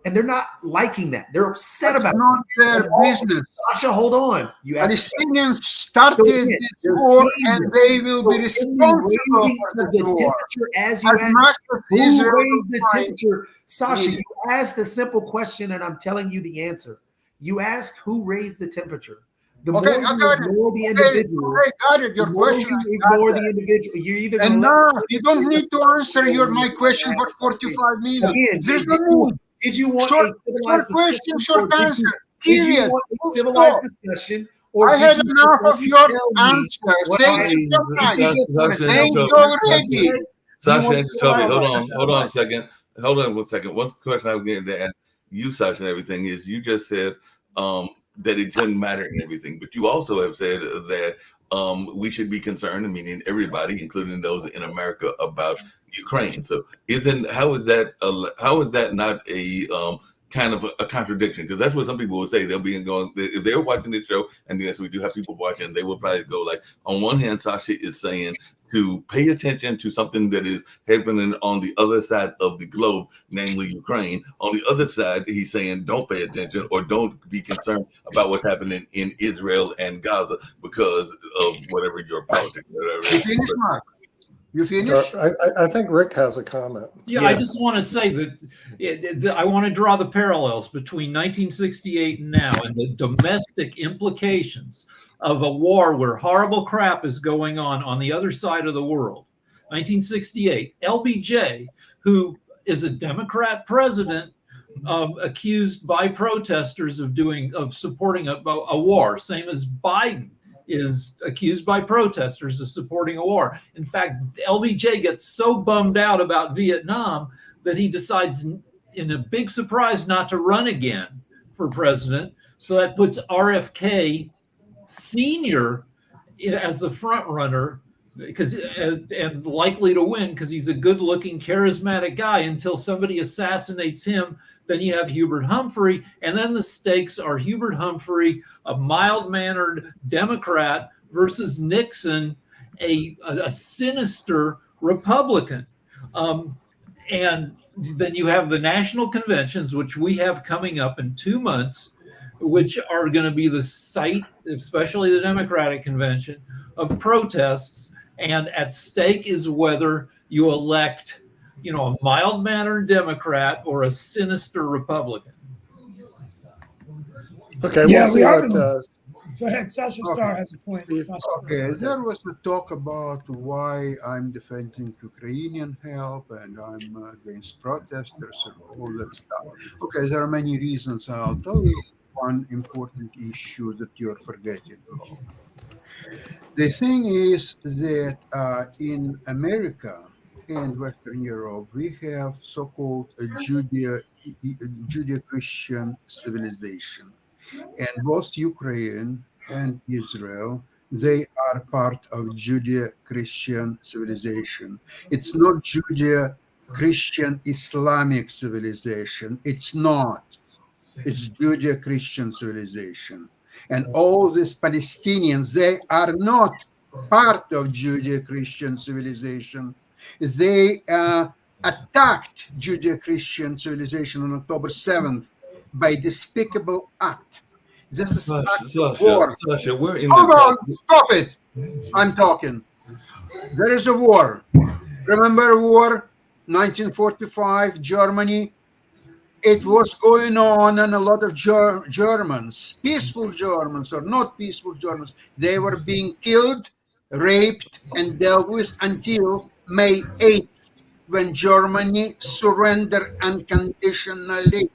And they're not liking that. They're upset about it. It's not their business. Sasha, hold on. Palestinians started this war, and they will be responsible for the war. As you asked, who raised the temperature? Sasha, you asked a simple question, and I'm telling you the answer. You asked who raised the temperature. The more you ignore the individual, I got it. Your question. You ignore the individual. You're either enough. You don't need to answer my question for 45 minutes. Again, there's no need. Did you want short question, short answer? Period. Civilized discussion. Or I had enough of your answer. Thank you so much. Thank you already. Sasha and Toby, hold on a second. Hold on 1 second. One question I was getting to ask you, Sasha, and everything is you just said that it doesn't matter and everything, but you also have said that we should be concerned, meaning everybody, including those in America, about Ukraine. So how is that not a kind of a contradiction? Because that's what some people will say. They'll be going, if they're watching this show, and yes, we do have people watching, they will probably go like, on one hand, Sasha is saying to pay attention to something that is happening on the other side of the globe, namely Ukraine. On the other side, he's saying don't pay attention or don't be concerned about what's happening in Israel and Gaza because of whatever your politics. You finish? I think Rick has a comment. Yeah, I just want to say that I want to draw the parallels between 1968 and now and the domestic implications of a war where horrible crap is going on the other side of the world. 1968, LBJ, who is a Democrat president, accused by protesters of supporting a war, same as Biden is accused by protesters of supporting a war. In fact, LBJ gets so bummed out about Vietnam that he decides, in a big surprise, not to run again for president. So that puts RFK Sr. as the front runner and likely to win because he's a good-looking, charismatic guy until somebody assassinates him. Then you have Hubert Humphrey, and then the stakes are Hubert Humphrey, a mild-mannered Democrat, versus Nixon, a sinister Republican. And then you have the national conventions, which we have coming up in 2 months, which are going to be the site, especially the Democratic convention, of protests. And at stake is whether you elect, a mild-mannered Democrat or a sinister Republican. Okay, Yeah, we'll see we are what. gonna- Go ahead, Sasha Star has a point. Steve. Okay, there was a talk about why I'm defending Ukrainian help and I'm against protesters and all that stuff. Okay, there are many reasons. I'll tell you one important issue that you're forgetting. The thing is that in America and Western Europe, we have so-called a Judeo-Christian civilization. And both Ukraine and Israel, they are part of Judeo-Christian civilization. It's not Judeo-Christian Islamic civilization. It's not. It's Judeo-Christian civilization. And all these Palestinians, they are not part of Judeo-Christian civilization. They attacked Judeo-Christian civilization on October 7th by despicable act. This is act of war. Sasha, we're in Hold on, stop it. I'm talking. There is a war. Remember war? 1945, Germany. It was going on, and a lot of Germans, peaceful Germans or not peaceful Germans, they were being killed, raped, and dealt with until May 8th, when Germany surrendered unconditionally.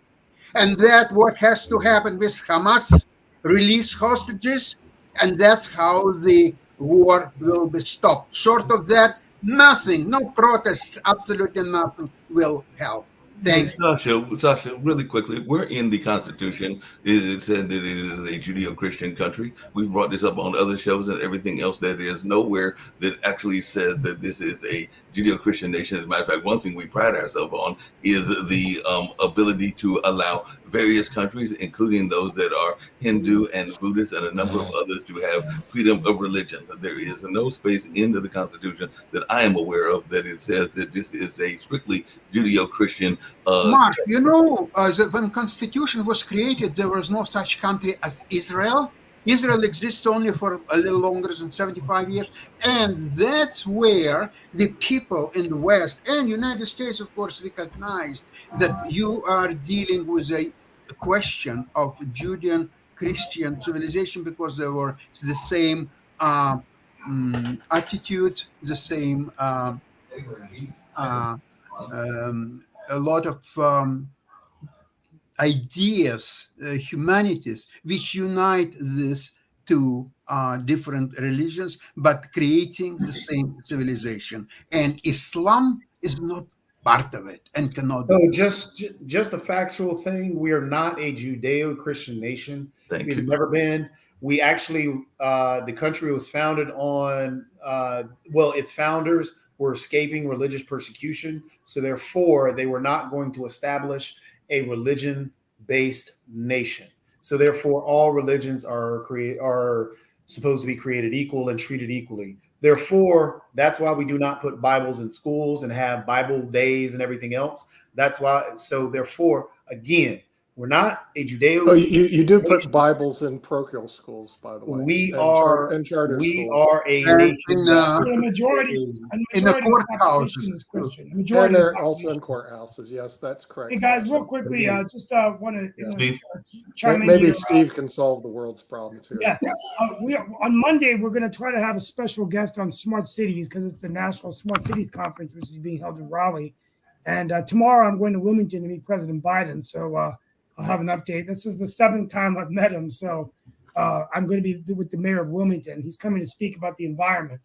And that's what has to happen with Hamas, release hostages, and that's how the war will be stopped. Short of that, nothing, no protests, absolutely nothing will help. Thank you. Sasha, really quickly, we're in the Constitution. It said that it is a Judeo-Christian country. We've brought this up on other shows and everything else. That there's nowhere that actually says that this is a Judeo-Christian nation. As a matter of fact, one thing we pride ourselves on is the ability to allow various countries, including those that are Hindu and Buddhist and a number of others, to have freedom of religion. There is no space in the Constitution that I am aware of that it says that this is a strictly Judeo-Christian. Mark, when Constitution was created, there was no such country as Israel. Israel exists only for a little longer than 75 years. And that's where the people in the West and United States, of course, recognized that you are dealing with a question of Judean Christian civilization, because there were the same attitude, the same a lot of ideas, humanities, which unite these two different religions, but creating the same civilization. And Islam is not part of it and cannot. So just a factual thing: we are not a Judeo-Christian nation. We've never been. We actually, the country was founded on, its founders were escaping religious persecution. So therefore, they were not going to establish a religion-based nation. So therefore, all religions are supposed to be created equal and treated equally. Therefore, that's why we do not put Bibles in schools and have Bible days and everything else. That's why. So therefore, again, We're not a Judeo. Oh, you do put Bibles in parochial schools, by the way. We and are and charter we schools. are a And nation. The majority, is- in the of the population courthouses. is Christian. The And majority of the they're also in population. courthouses. Yes, that's correct. Hey guys, Sasha. real quickly, just want to Steve? chime in Maybe here. Steve can solve the world's problems here. Yeah, we on Monday we're going to try to have a special guest on smart cities because it's the National Smart Cities Conference, which is being held in Raleigh. And tomorrow I'm going to Wilmington to meet President Biden, so I'll have an update. This is the 7th time I've met him, so I'm going to be with the mayor of Wilmington. He's coming to speak about the environment,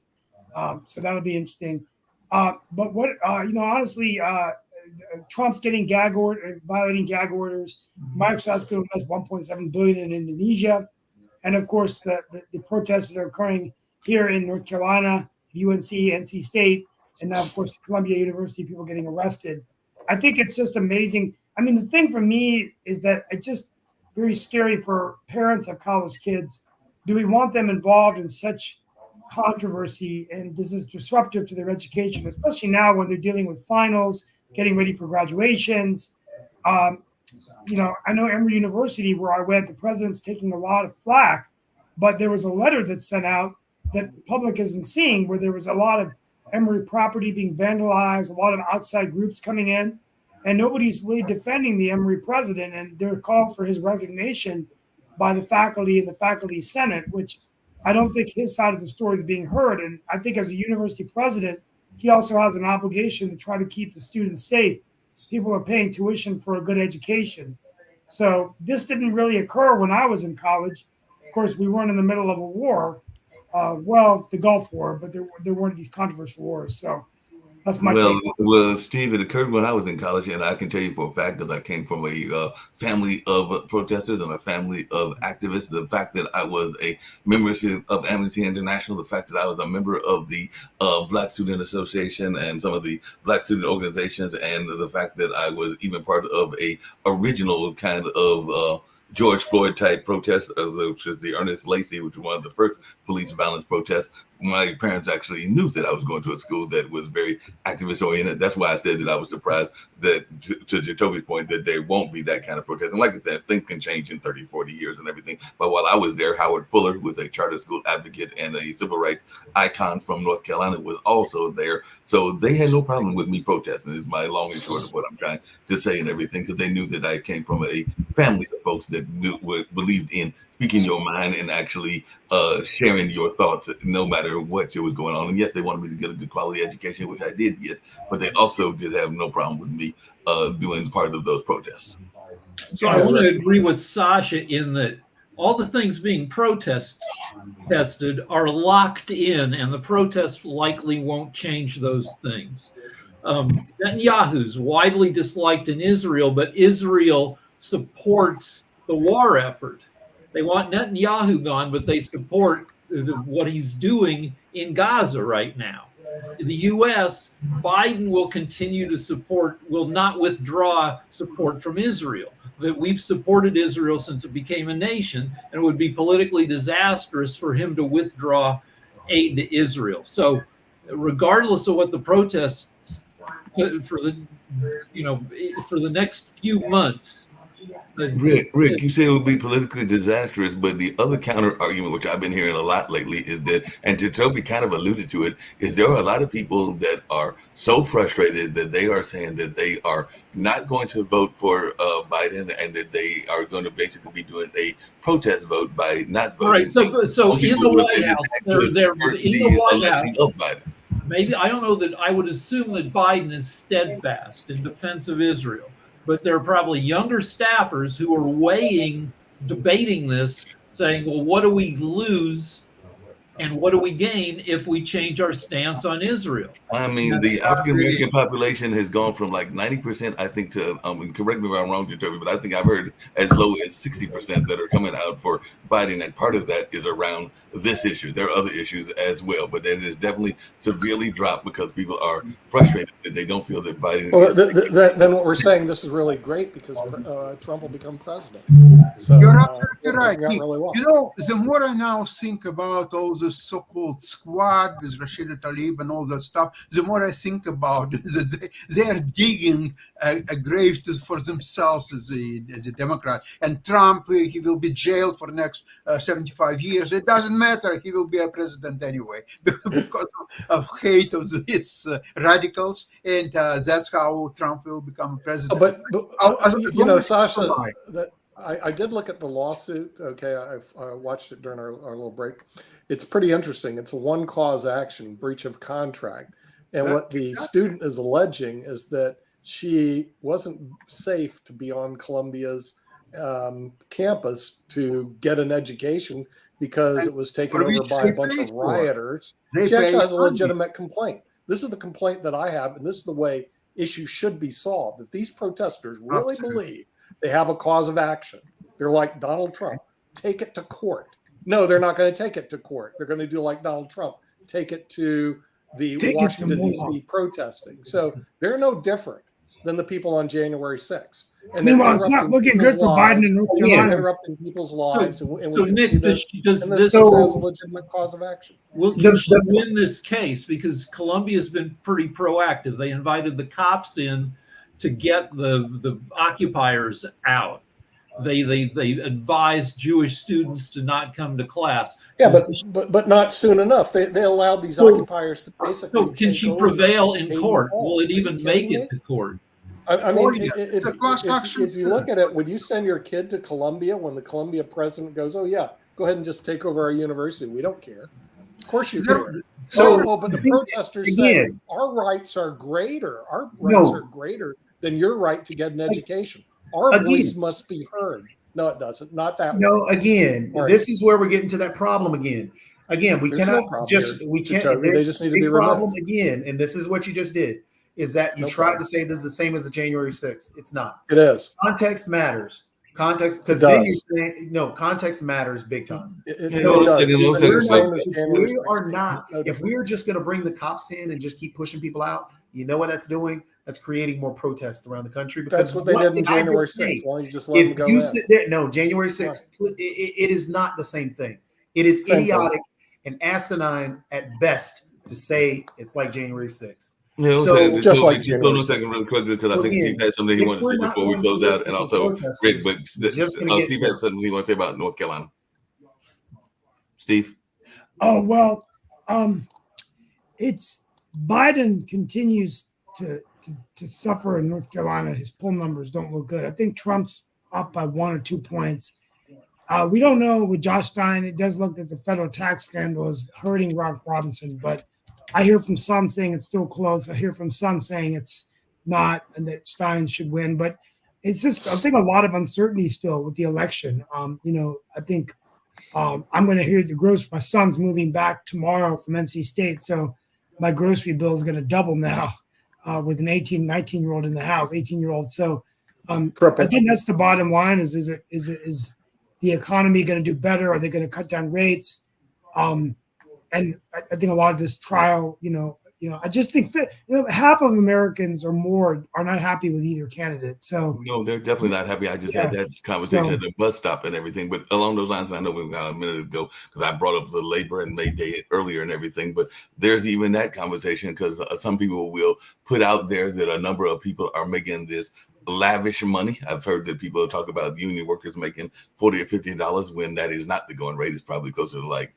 so that'll be interesting. But what honestly, Trump's getting violating gag orders. Microsoft's going to invest 1.7 billion in Indonesia, and of course the protests that are occurring here in North Carolina, UNC, NC State, and now of course Columbia University, people getting arrested. I think it's just amazing. I mean, the thing for me is that it's just very scary for parents of college kids. Do we want them involved in such controversy? And this is disruptive to their education, especially now when they're dealing with finals, getting ready for graduations. I know Emory University, where I went, the president's taking a lot of flack, but there was a letter that's sent out that the public isn't seeing, where there was a lot of Emory property being vandalized, a lot of outside groups coming in, and nobody's really defending the Emory president. And there are calls for his resignation by the faculty and the faculty senate, which I don't think his side of the story is being heard. And I think as a university president, he also has an obligation to try to keep the students safe. People are paying tuition for a good education. So this didn't really occur when I was in college. Of course, we weren't in the middle of a war. The Gulf War, but there weren't these controversial wars. So that's my take. Well, Steve, it occurred when I was in college, and I can tell you for a fact that I came from a family of protesters and a family of activists. The fact that I was a member of Amnesty International, the fact that I was a member of the Black Student Association and some of the Black student organizations, and the fact that I was even part of a original kind of George Floyd type protest, which is the Ernest Lacey, which was one of the first police violence protests. My parents actually knew that I was going to a school that was very activist oriented. That's why I said that I was surprised that, to Jacoby's point, that there won't be that kind of protest. And like I said, things can change in 30, 40 years and everything. But while I was there, Howard Fuller was a charter school advocate and a civil rights icon from North Carolina, was also there. So they had no problem with me protesting, is my long and short of what I'm trying to say and everything, because they knew that I came from a family of folks that believed in speaking your mind and actually sharing your thoughts no matter what was going on. And yes, they wanted me to get a good quality education, which I did get, but they also did have no problem with me doing part of those protests. So I want to agree with Sasha in that all the things being tested are locked in, and the protests likely won't change those things. Netanyahu's widely disliked in Israel, but Israel supports the war effort. They want Netanyahu gone, but they support what he's doing in Gaza right now. The U.S., Biden will continue to support, will not withdraw support from Israel. That we've supported Israel since it became a nation, and it would be politically disastrous for him to withdraw aid to Israel. So, regardless of what the protests for the next few months. Rick, you say it would be politically disastrous, but the other counter argument, which I've been hearing a lot lately, is that, and Jacoby kind of alluded to it, is there are a lot of people that are so frustrated that they are saying that they are not going to vote for Biden, and that they are going to basically be doing a protest vote by not voting. Right. So in the White House, they're in the White House. Of Biden. Maybe, I don't know that I would assume that Biden is steadfast in defense of Israel, but there are probably younger staffers who are debating this, saying, well, what do we lose and what do we gain if we change our stance on Israel? I mean, the African-American population has gone from like 90%, I think, to, correct me if I'm wrong, Jacoby, but I think I've heard as low as 60% that are coming out for Biden, and part of that is around this issue. There are other issues as well, but it is definitely severely dropped because people are frustrated that they don't feel that Biden. Well, then what we're saying, this is really great because Trump will become president. So You're absolutely it's right. working out really well. You know, the more I now think about all this so-called squad with Rashida Tlaib and all that stuff, the more I think about that they are digging a grave for themselves as a Democrat. And Trump, he will be jailed for the next 75 years. It doesn't matter. He will be a president anyway because of hate of these radicals. And that's how Trump will become president. But As you long know, as he Sasha, survives. that I did look at the lawsuit. Okay, I watched it during our little break. It's pretty interesting. It's a one cause action, breach of contract. And what the student is alleging is that she wasn't safe to be on Columbia's campus to get an education because it was taken over by a bunch of rioters. She actually has a legitimate complaint. This is the complaint that I have, and this is the way issues should be solved. If these protesters really believe they have a cause of action, they're like Donald Trump, take it to court. No, they're not going to take it to court. They're going to do like Donald Trump, take it to the Washington, D.C. protesting. So they're no different than the people on January 6th. And meanwhile, it's not looking good for Biden in North Carolina. Interrupting people's lives. And we So can Nick, see this. does And this this has a legitimate cause of action. will should win this case because Columbia's been pretty proactive. They invited the cops in to get the occupiers out. They advised Jewish students to not come to class. Yeah, but not soon enough. They allowed these occupiers to basically. So can she prevail in court? Will it even make it to court? I mean, if you look at it, would you send your kid to Columbia when the Columbia president goes, "Oh yeah, go ahead and just take over our university. We don't care." Of course you care. So, but the protesters say our rights are greater. Our rights are greater than your right to get an education. Our voice must be heard. No, it doesn't. Not that way. No, again, this is where we're getting to that problem again. Again, we There's cannot no just here, we can't. They just need to be problem removed. again, and this is what you just did. Is that you tried to say this is the same as the January 6th. It's not. It is. Context matters. Context, because then you're saying, no, context matters big time. It does. We are not, if we're just going to bring the cops in and just keep pushing people out, you know what that's doing? That's creating more protests around the country. Because that's what they did in January 6th. Why don't you just let them go in? Sit there, no, January 6th, it is not the same thing. It is idiotic and asinine at best to say it's like January 6th. Yeah, so just like January. Hold on a second, really quickly, because I think Steve had something he wanted to say before we close out, and also Rick. But Steve had something he wanted to say about North Carolina. Steve. Oh well, it's Biden continues to suffer in North Carolina. His poll numbers don't look good. I think Trump's up by 1 or 2 points. We don't know with Josh Stein. It does look that the federal tax scandal is hurting Ralph Robinson, but I hear from some saying it's still close. I hear from some saying it's not and that Stein should win. But it's just, I think, a lot of uncertainty still with the election. I think I'm going to hear my son's moving back tomorrow from NC State. So my grocery bill is going to double now with an 19-year-old in the house, 18-year-old. So I think that's the bottom line is the economy going to do better? Are they going to cut down rates? And I think a lot of this trial, I just think half of Americans or more are not happy with either candidate. So no, they're definitely not happy. I just had that conversation at the bus stop and everything. But along those lines, I know we got a minute ago because I brought up the labor and May Day earlier and everything. But there's even that conversation because some people will put out there that a number of people are making this lavish money. I've heard that people talk about union workers making $40 or $50 when that is not the going rate. It's probably closer to like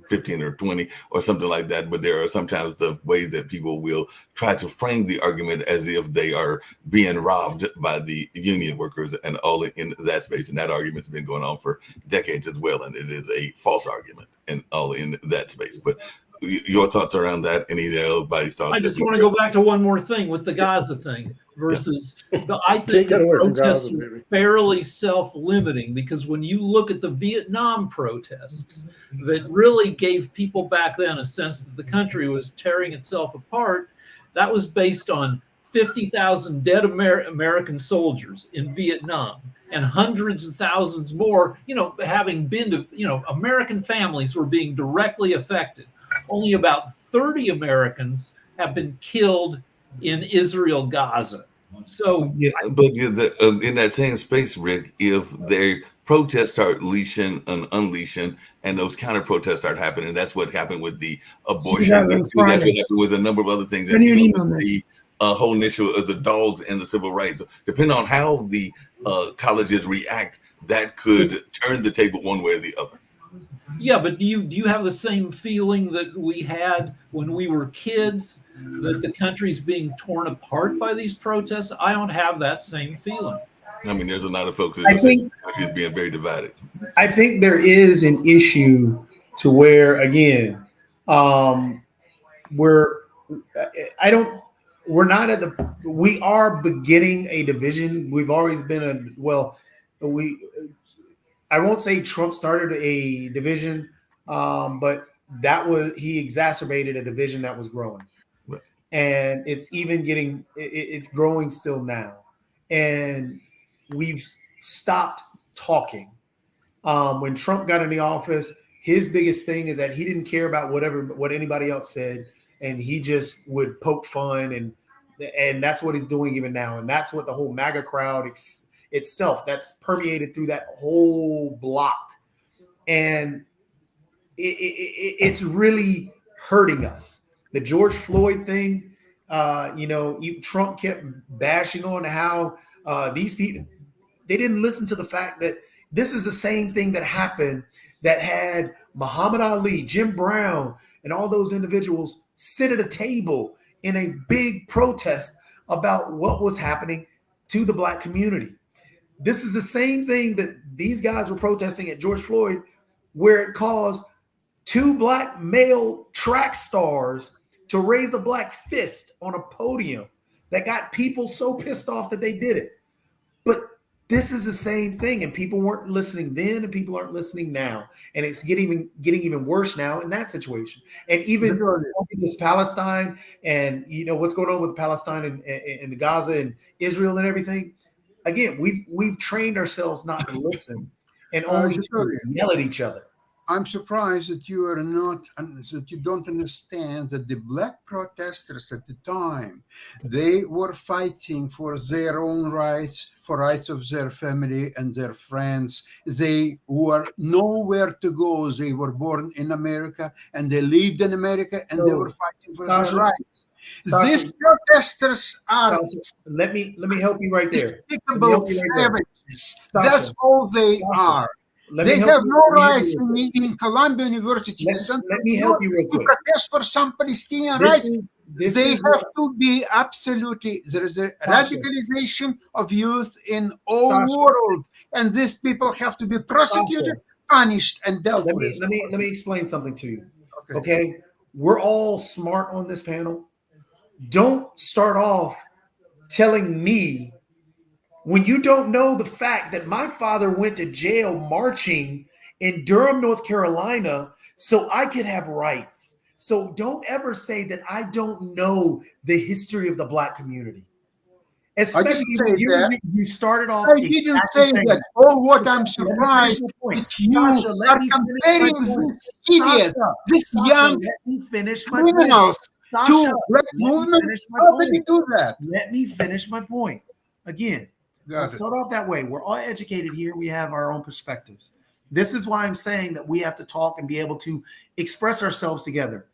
15 or 20 or something like that. But there are sometimes the ways that people will try to frame the argument as if they are being robbed by the union workers and all in that space. And that argument's been going on for decades as well. And it is a false argument and all in that space. But your thoughts around that and anybody's thoughts? I just want to go back to one more thing with the Gaza thing versus I think the protests are fairly self-limiting because when you look at the Vietnam protests that really gave people back then a sense that the country was tearing itself apart, that was based on 50,000 dead American soldiers in Vietnam and hundreds of thousands more, having been to, American families were being directly affected. Only about 30 Americans have been killed in Israel, Gaza. So Yeah, But in that same space, Rick, if their protests start unleashing, and those counter protests start happening, that's what happened with the See that abortions. on That's what Friday. happened with a number of other things, Send and you an even email, with Nick. the whole issue of the dogs and the civil rights. Depending on how the colleges react, that could turn the table one way or the other. yeah, but do you have the same feeling that we had when we were kids that the country's being torn apart by these protests? I don't have that same feeling. I mean, there's a lot of folks that I are saying think the country is being very divided. I think there is an issue to where again, we're I don't we're not at the we are beginning a division. We've always been we I won't say Trump started a division, but he exacerbated a division that was growing, Right. and it's even it's growing still now, and we've stopped talking. When Trump got in the office, his biggest thing is that he didn't care about what anybody else said, and he just would poke fun, and that's what he's doing even now, and that's what the whole MAGA crowd itself that's permeated through that whole block, and it's really hurting us. The George Floyd thing, Trump kept bashing on how these people they didn't listen to the fact that this is the same thing that happened that had Muhammad Ali, Jim Brown, and all those individuals sit at a table in a big protest about what was happening to the Black community. This is the same thing that these guys were protesting at George Floyd, where it caused two Black male track stars to raise a Black fist on a podium that got people so pissed off that they did it. But this is the same thing, and people weren't listening then, and people aren't listening now, and it's getting even worse now in that situation. And even this Palestine, and what's going on with Palestine and the Gaza and Israel and everything. Again, we've trained ourselves not to listen and only to yell at each other. I'm surprised that that you don't understand that the Black protesters at the time, they were fighting for their own rights, for rights of their family and their friends. They were nowhere to go. They were born in America and they lived in America and they were fighting for their rights. These protesters are let me help you right there. despicable savages. That's all they are. They have no rights in Columbia University. Let me help you real quick. To protest for some Palestinian rights. They have to be absolutely. There is a radicalization of youth in all world, and these people have to be prosecuted, punished, and dealt with. Let me explain something to you. Okay, we're all smart on this panel. Don't start off telling me, when you don't know the fact that my father went to jail marching in Durham, North Carolina, so I could have rights. So don't ever say that I don't know the history of the Black community. Especially when you started off. I didn't say that. Oh, what I'm surprised that you are comparing these idiots, these young criminals to Black movement. How did you do that? Let me finish my point. Again, let's start off that way. We're all educated here. We have our own perspectives. This is why I'm saying that we have to talk and be able to express ourselves together.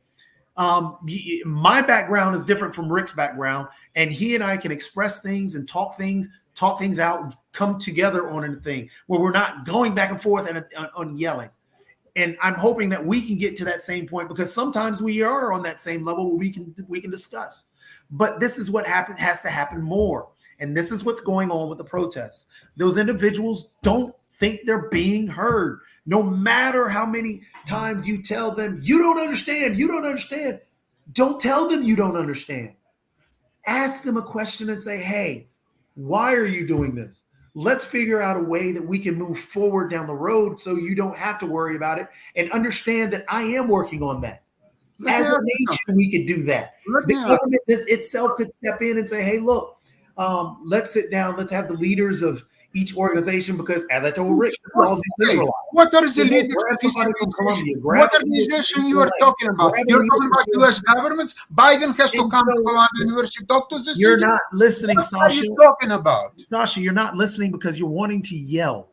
My background is different from Rick's background, and he and I can express things and talk things out and come together on a thing where we're not going back and forth and on yelling. And I'm hoping that we can get to that same point, because sometimes we are on that same level where we can discuss. But this is what has to happen more. And this is what's going on with the protests. Those individuals don't think they're being heard. No matter how many times you tell them, you don't understand, don't tell them you don't understand. Ask them a question and say, hey, why are you doing this? Let's figure out a way that we can move forward down the road so you don't have to worry about it, and understand that I am working on that. As a nation, we could do that. The government itself could step in and say, hey, look, let's sit down. Let's have the leaders of each organization because, as I told Rick, it's all Okay. decentralized. What are the So leaders grab of these somebody from Colombia, organizations? grab What a leader organization from you are UCLA, talking about? grab a You're leader talking about from U.S. governments? Biden has to And come to so Columbia University, talk to the you're city. not listening, What are Sasha. you talking about? Sasha, you're not listening because you're wanting to yell.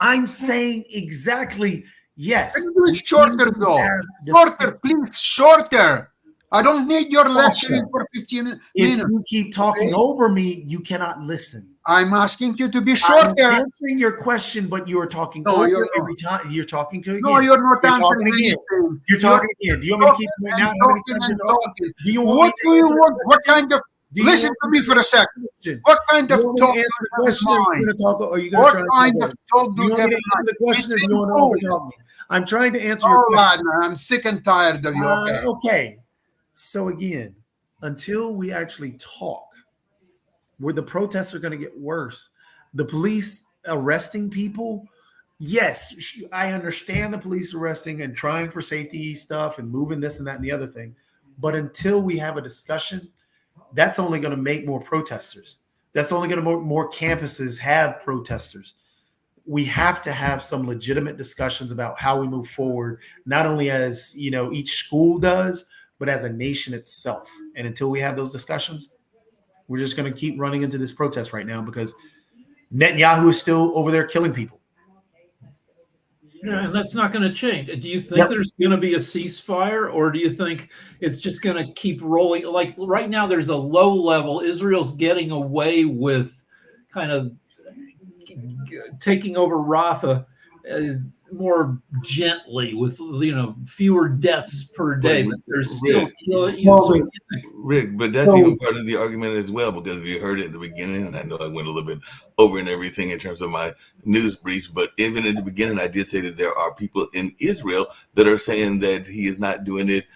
I'm saying exactly yes. Can you do it shorter, though? Have Shorter, please, shorter. I don't need your lecturing Sasha, for 15 If minutes. you keep talking Okay. over me, you cannot listen. I'm asking you to be I'm shorter. answering your question, but you are talking No, over you're every time. You're talking to again. No, you're not You're answering talking again. anything. You're talking again. Do you want me to keep pointing out how many talking times and you're talking? talking. Do you want What me do to you answer the want? What question? kind of? Do you Listen want to me me for a second. question? What kind Do of you want me talk to do answer you the have in question, or are you mind? going to talk, or are you going to What try and kind talk of over? talk Do do you you want have me in to answer mind? the question, or It's do you want to simple. overtalk me? I'm trying to answer your All right, question. man. I'm sick and tired of you. Okay. Okay. So again, until we actually talk, where the protests are going to get worse. The police arresting people, yes, I understand the police arresting and trying for safety stuff and moving this and that and the other thing. But until we have a discussion, that's only going to make more protesters. That's only going to make more campuses have protesters. We have to have some legitimate discussions about how we move forward, not only as each school does, but as a nation itself. And until we have those discussions, we're just going to keep running into this protest right now because Netanyahu is still over there killing people. Yeah, and that's not going to change. Do you think Yep. there's going to be a ceasefire, or do you think it's just going to keep rolling? Like right now, there's a low level. Israel's getting away with kind of taking over Rafah more gently with fewer deaths per day, but they're still killing. Rick, but that's even part of the argument as well, because if you heard it at the beginning, and I know I went a little bit over and everything in terms of my news briefs, but even in the beginning, I did say that there are people in Israel that are saying that he is not doing it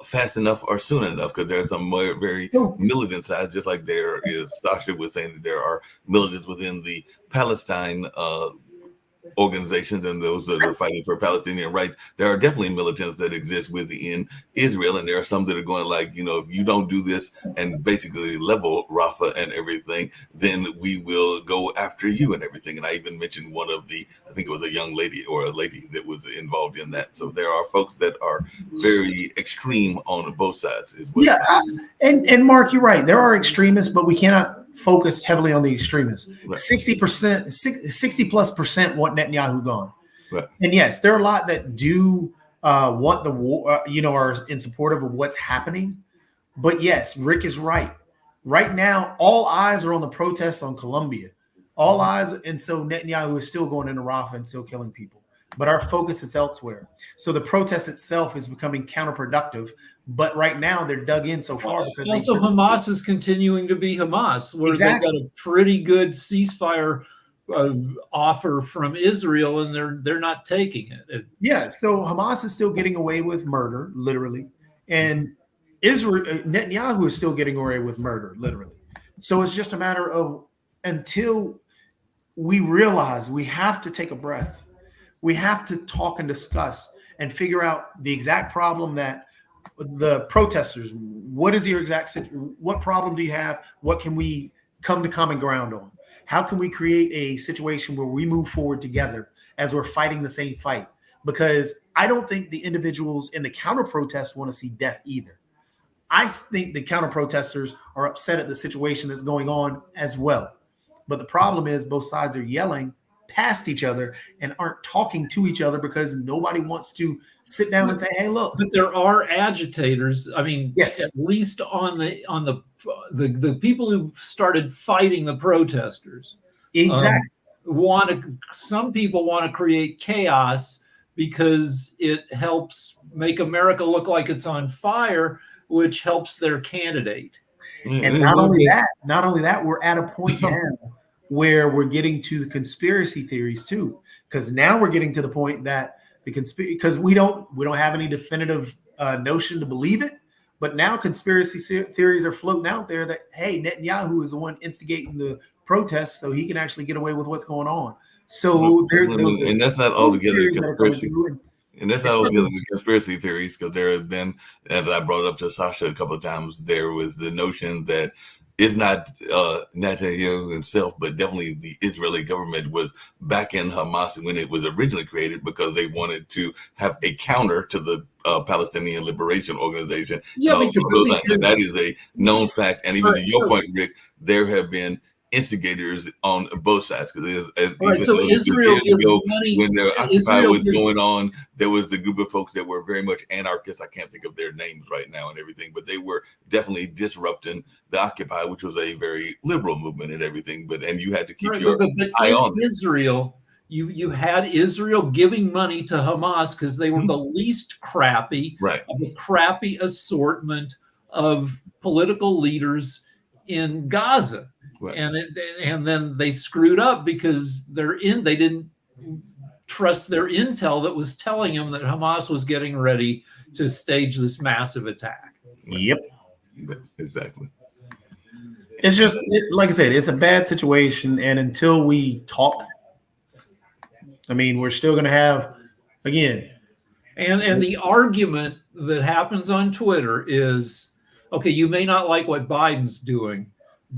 fast enough or soon enough, because there are some very militant sides, just like there is. Sasha was saying that there are militants within the Palestine organizations and those that are fighting for Palestinian rights. There are definitely militants that exist within Israel, and there are some that are going like, if you don't do this and basically level Rafah and everything, then we will go after you and everything. And I even mentioned one of I think it was a young lady or a lady that was involved in that. So there are folks that are very extreme on both sides as well. Yeah, and Mark, you're right. There are extremists, but we cannot focus heavily on the extremists. Right. 60% want Netanyahu gone. Right. And yes, there are a lot that do want the war, are in support of what's happening. But yes, Rick is right. Right now, all eyes are on the protests on Colombia. All eyes, and so Netanyahu is still going into Rafah and still killing people. But our focus is elsewhere. So the protest itself is becoming counterproductive. But right now they're dug in so far because also Hamas is continuing to be Hamas, where Exactly. they got a pretty good ceasefire offer from Israel, and they're not taking it. Yeah, so Hamas is still getting away with murder, literally, and Netanyahu is still getting away with murder, literally. So it's just a matter of until we realize we have to take a breath. We have to talk and discuss and figure out the exact problem that the protesters, what is your exact what problem do you have? What can we come to common ground on? How can we create a situation where we move forward together as we're fighting the same fight? Because I don't think the individuals in the counter protest want to see death either. I think the counter protesters are upset at the situation that's going on as well. But the problem is both sides are yelling past each other and aren't talking to each other because nobody wants to sit down and say, hey, look. But there are agitators. I mean, yes, at least on the people who started fighting the protesters. Exactly. Some people want to create chaos because it helps make America look like it's on fire, which helps their candidate. And not only that, we're at a point now where we're getting to the conspiracy theories too, because now we're getting to the point that because we don't have any definitive notion to believe it, but now conspiracy theories are floating out there that, hey, Netanyahu is the one instigating the protests, so he can actually get away with what's going on. So and that's not altogether conspiracy. And that's not altogether conspiracy theories, because there have been, as I brought up to Sasha a couple of times, there was the notion that if not Netanyahu himself, but definitely the Israeli government was backing Hamas when it was originally created because they wanted to have a counter to the Palestinian Liberation Organization. Yeah, And those lines. And that because is a known fact. And even Right, to your so- point, Rick, there have been instigators on both sides because right, so Israel gives money. when the Occupy Israel was gives- going on, there was the group of folks that were very much anarchists. I can't think of their names right now and everything, but they were definitely disrupting the Occupy, which was a very liberal movement and everything. And you had to keep Right, your but eye in on it. Israel, you had Israel giving money to Hamas because they were the least crappy Right. of a crappy assortment of political leaders in Gaza. Right. And then they screwed up because they didn't trust their intel that was telling them that Hamas was getting ready to stage this massive attack. Yep. Exactly. It's just like I said, it's a bad situation, and until we talk, I mean, we're still going to have again. And the argument that happens on Twitter is, okay, you may not like what Biden's doing,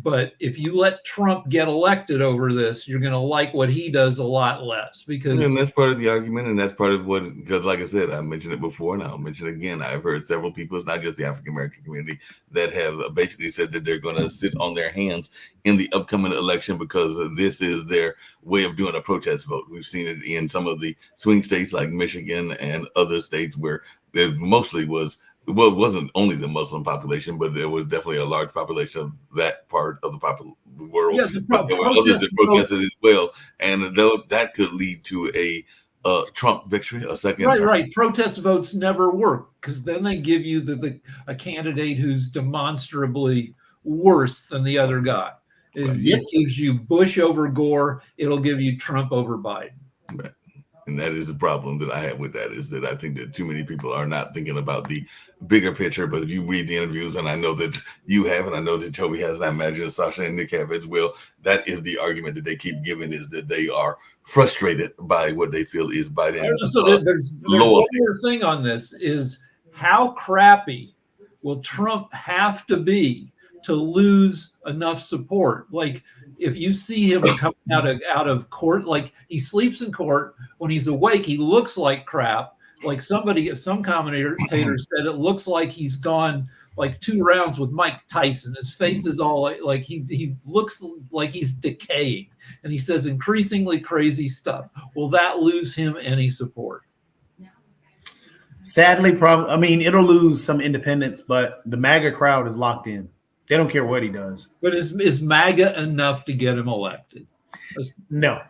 but if you let Trump get elected over this, you're going to like what he does a lot less because And that's part of the argument, and that's part of what, because like I said, I mentioned it before, and I'll mention it again. I've heard several people, it's not just the African American community, that have basically said that they're going to sit on their hands in the upcoming election because this is their way of doing a protest vote. We've seen it in some of the swing states like Michigan and other states where there mostly was. Well, it wasn't only the Muslim population, but there was definitely a large population of that part of the world. Yeah, But there were others that protested as well, and though that could lead to a Trump victory, a second. right. Protest votes never work because then they give you a candidate who's demonstrably worse than the other guy. It gives you Bush over Gore. It'll give you Trump over Biden. Right. And that is the problem that I have with that, is that I think that too many people are not thinking about the bigger picture. But if you read the interviews, and I know that you have, and I know that Toby has, and I imagine Sasha and Nick have as well, that is the argument that they keep giving, is that they are frustrated by what they feel is Biden's So there's one more thing on this, is how crappy will Trump have to be to lose enough support? Like, if you see him coming out of court, like he sleeps in court, when he's awake, he looks like crap. Like some commentator said, it looks like he's gone like 2 rounds with Mike Tyson. His face is all like he looks like he's decaying, and he says increasingly crazy stuff. Will that lose him any support? Sadly, probably. I mean, it'll lose some independence, but the MAGA crowd is locked in. They don't care what he does. But is MAGA enough to get him elected? No,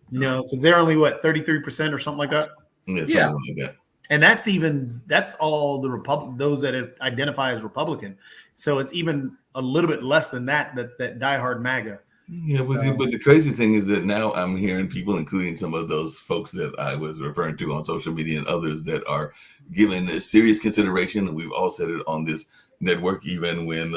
because they're only 33% or something like that. Yeah. Like that. And that's all the those that identify as Republican. So it's even a little bit less than that. That's that diehard MAGA. Yeah, but the crazy thing is that now I'm hearing people, including some of those folks that I was referring to on social media and others, that are giving this serious consideration. And we've all said it on this network, even when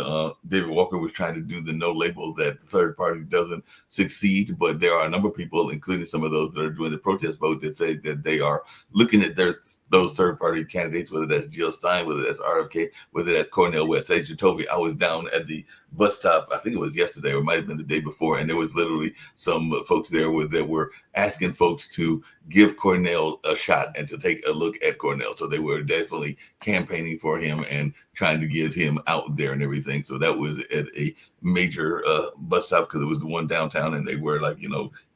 David Walker was trying to do the no label, that the third party doesn't succeed. But there are a number of people, including some of those that are doing the protest vote, that say that they are looking at those third party candidates, whether that's Jill Stein, whether that's RFK, whether that's Cornel West. Hey, Toby, I was down at the bus stop, I think it was yesterday, or it might have been the day before, and there was literally some folks there that were asking folks to give Cornel a shot and to take a look at Cornel. So they were definitely campaigning for him and trying to get him out there and everything. So that was at a major bus stop, because it was the one downtown, and they were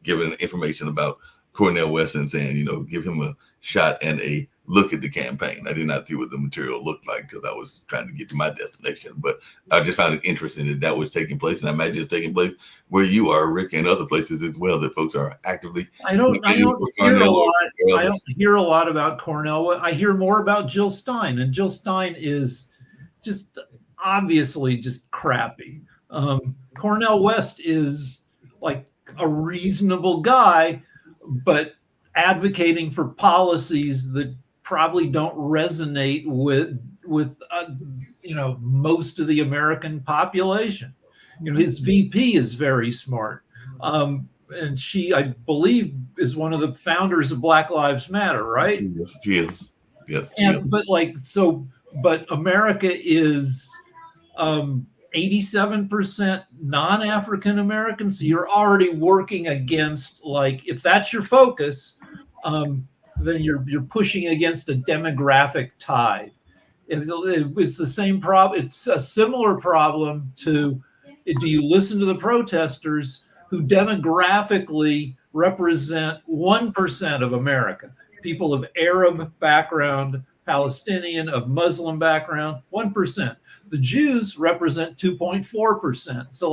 giving information about Cornel West and saying, give him a shot and a look at the campaign. I did not see what the material looked like because I was trying to get to my destination, but I just found it interesting that was taking place, and I imagine it's taking place where you are, Rick, and other places as well, that folks are actively. I don't hear a lot about Cornel. I hear more about Jill Stein, and Jill Stein is just obviously just crappy. Cornel West is like a reasonable guy, but advocating for policies that probably don't resonate with most of the American population. His VP is very smart, and she, I believe, is one of the founders of Black Lives Matter, right? She is. Yeah. But America is 87% non-African Americans. So you're already working against, like, if that's your focus, then you're pushing against a demographic tide. It's the same problem. It's a similar problem to, do you listen to the protesters who demographically represent 1% of America? People of Arab background, Palestinian, of Muslim background, 1%. The Jews represent 2.4%. So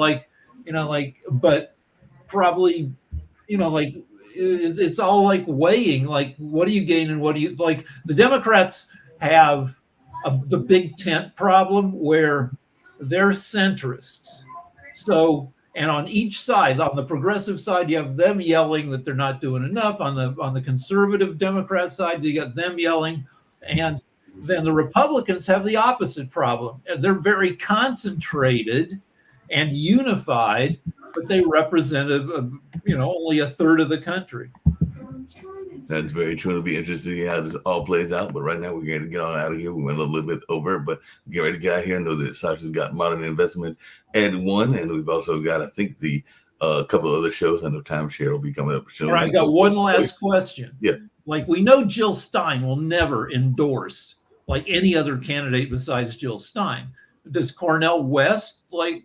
but probably, it's all like weighing, like, what do you gain and what do you, like, the Democrats have the big tent problem where they're centrists. So, and on each side, on the progressive side, you have them yelling that they're not doing enough. On the conservative Democrat side, you got them yelling. And then the Republicans have the opposite problem. They're very concentrated and unified, but they represent only a third of the country. That's very true. It'll be interesting to see how this all plays out. But right now, we're going to get on out of here. We went a little bit over, but get ready to get out here. I know that Sasha's got Modern Investment at 1, and we've also got, I think, the couple of other shows. I know Timeshare will be coming up soon. All right, I got one last question. Yeah. Like, we know Jill Stein will never endorse like any other candidate besides Jill Stein. Does Cornel West, like,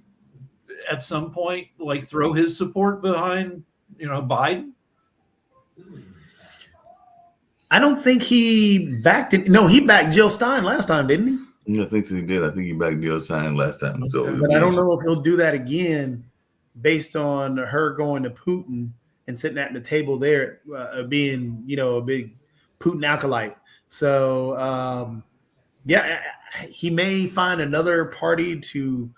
at some point, like, throw his support behind, Biden? I don't think he backed it. No, he backed Jill Stein last time, didn't he? I think so, he did. I think he backed Jill Stein last time. So, But I don't know if he'll do that again based on her going to Putin and sitting at the table there, being, a big Putin acolyte. So, he may find another party to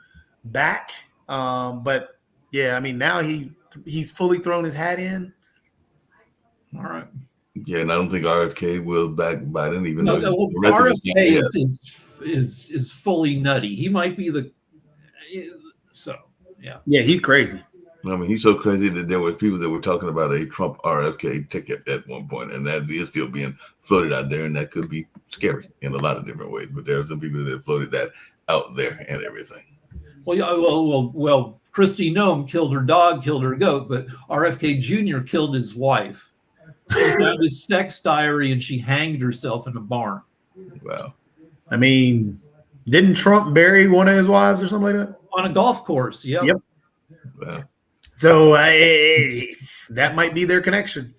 back. But yeah, I mean, now he's fully thrown his hat in. All right. Yeah, and I don't think RFK will back Biden, even though RFK is fully nutty. He might be yeah. Yeah, he's crazy. I mean, he's so crazy that there was people that were talking about a Trump RFK ticket at one point, and that is still being floated out there, and that could be scary in a lot of different ways. But there are some people that have floated that out there and everything. Well, Kristi Noem killed her dog, killed her goat, but RFK Jr. killed his wife. She found his sex diary, and she hanged herself in a barn. Wow. I mean, didn't Trump bury one of his wives or something like that? On a golf course, yep. Wow. So that might be their connection.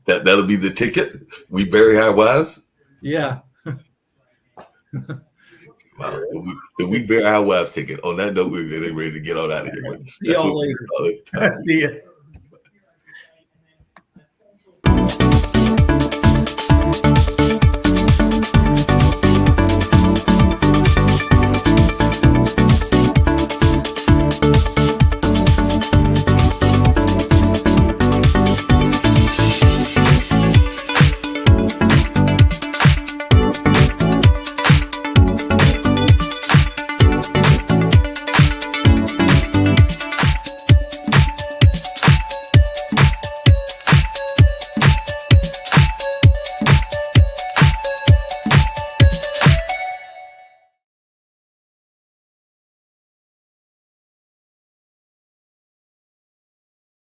That'll be the ticket. We bury our wives. Yeah. Wow. The We Bury Our Wives ticket. On that note, we're getting ready to get on out of here. See y'all later. See ya.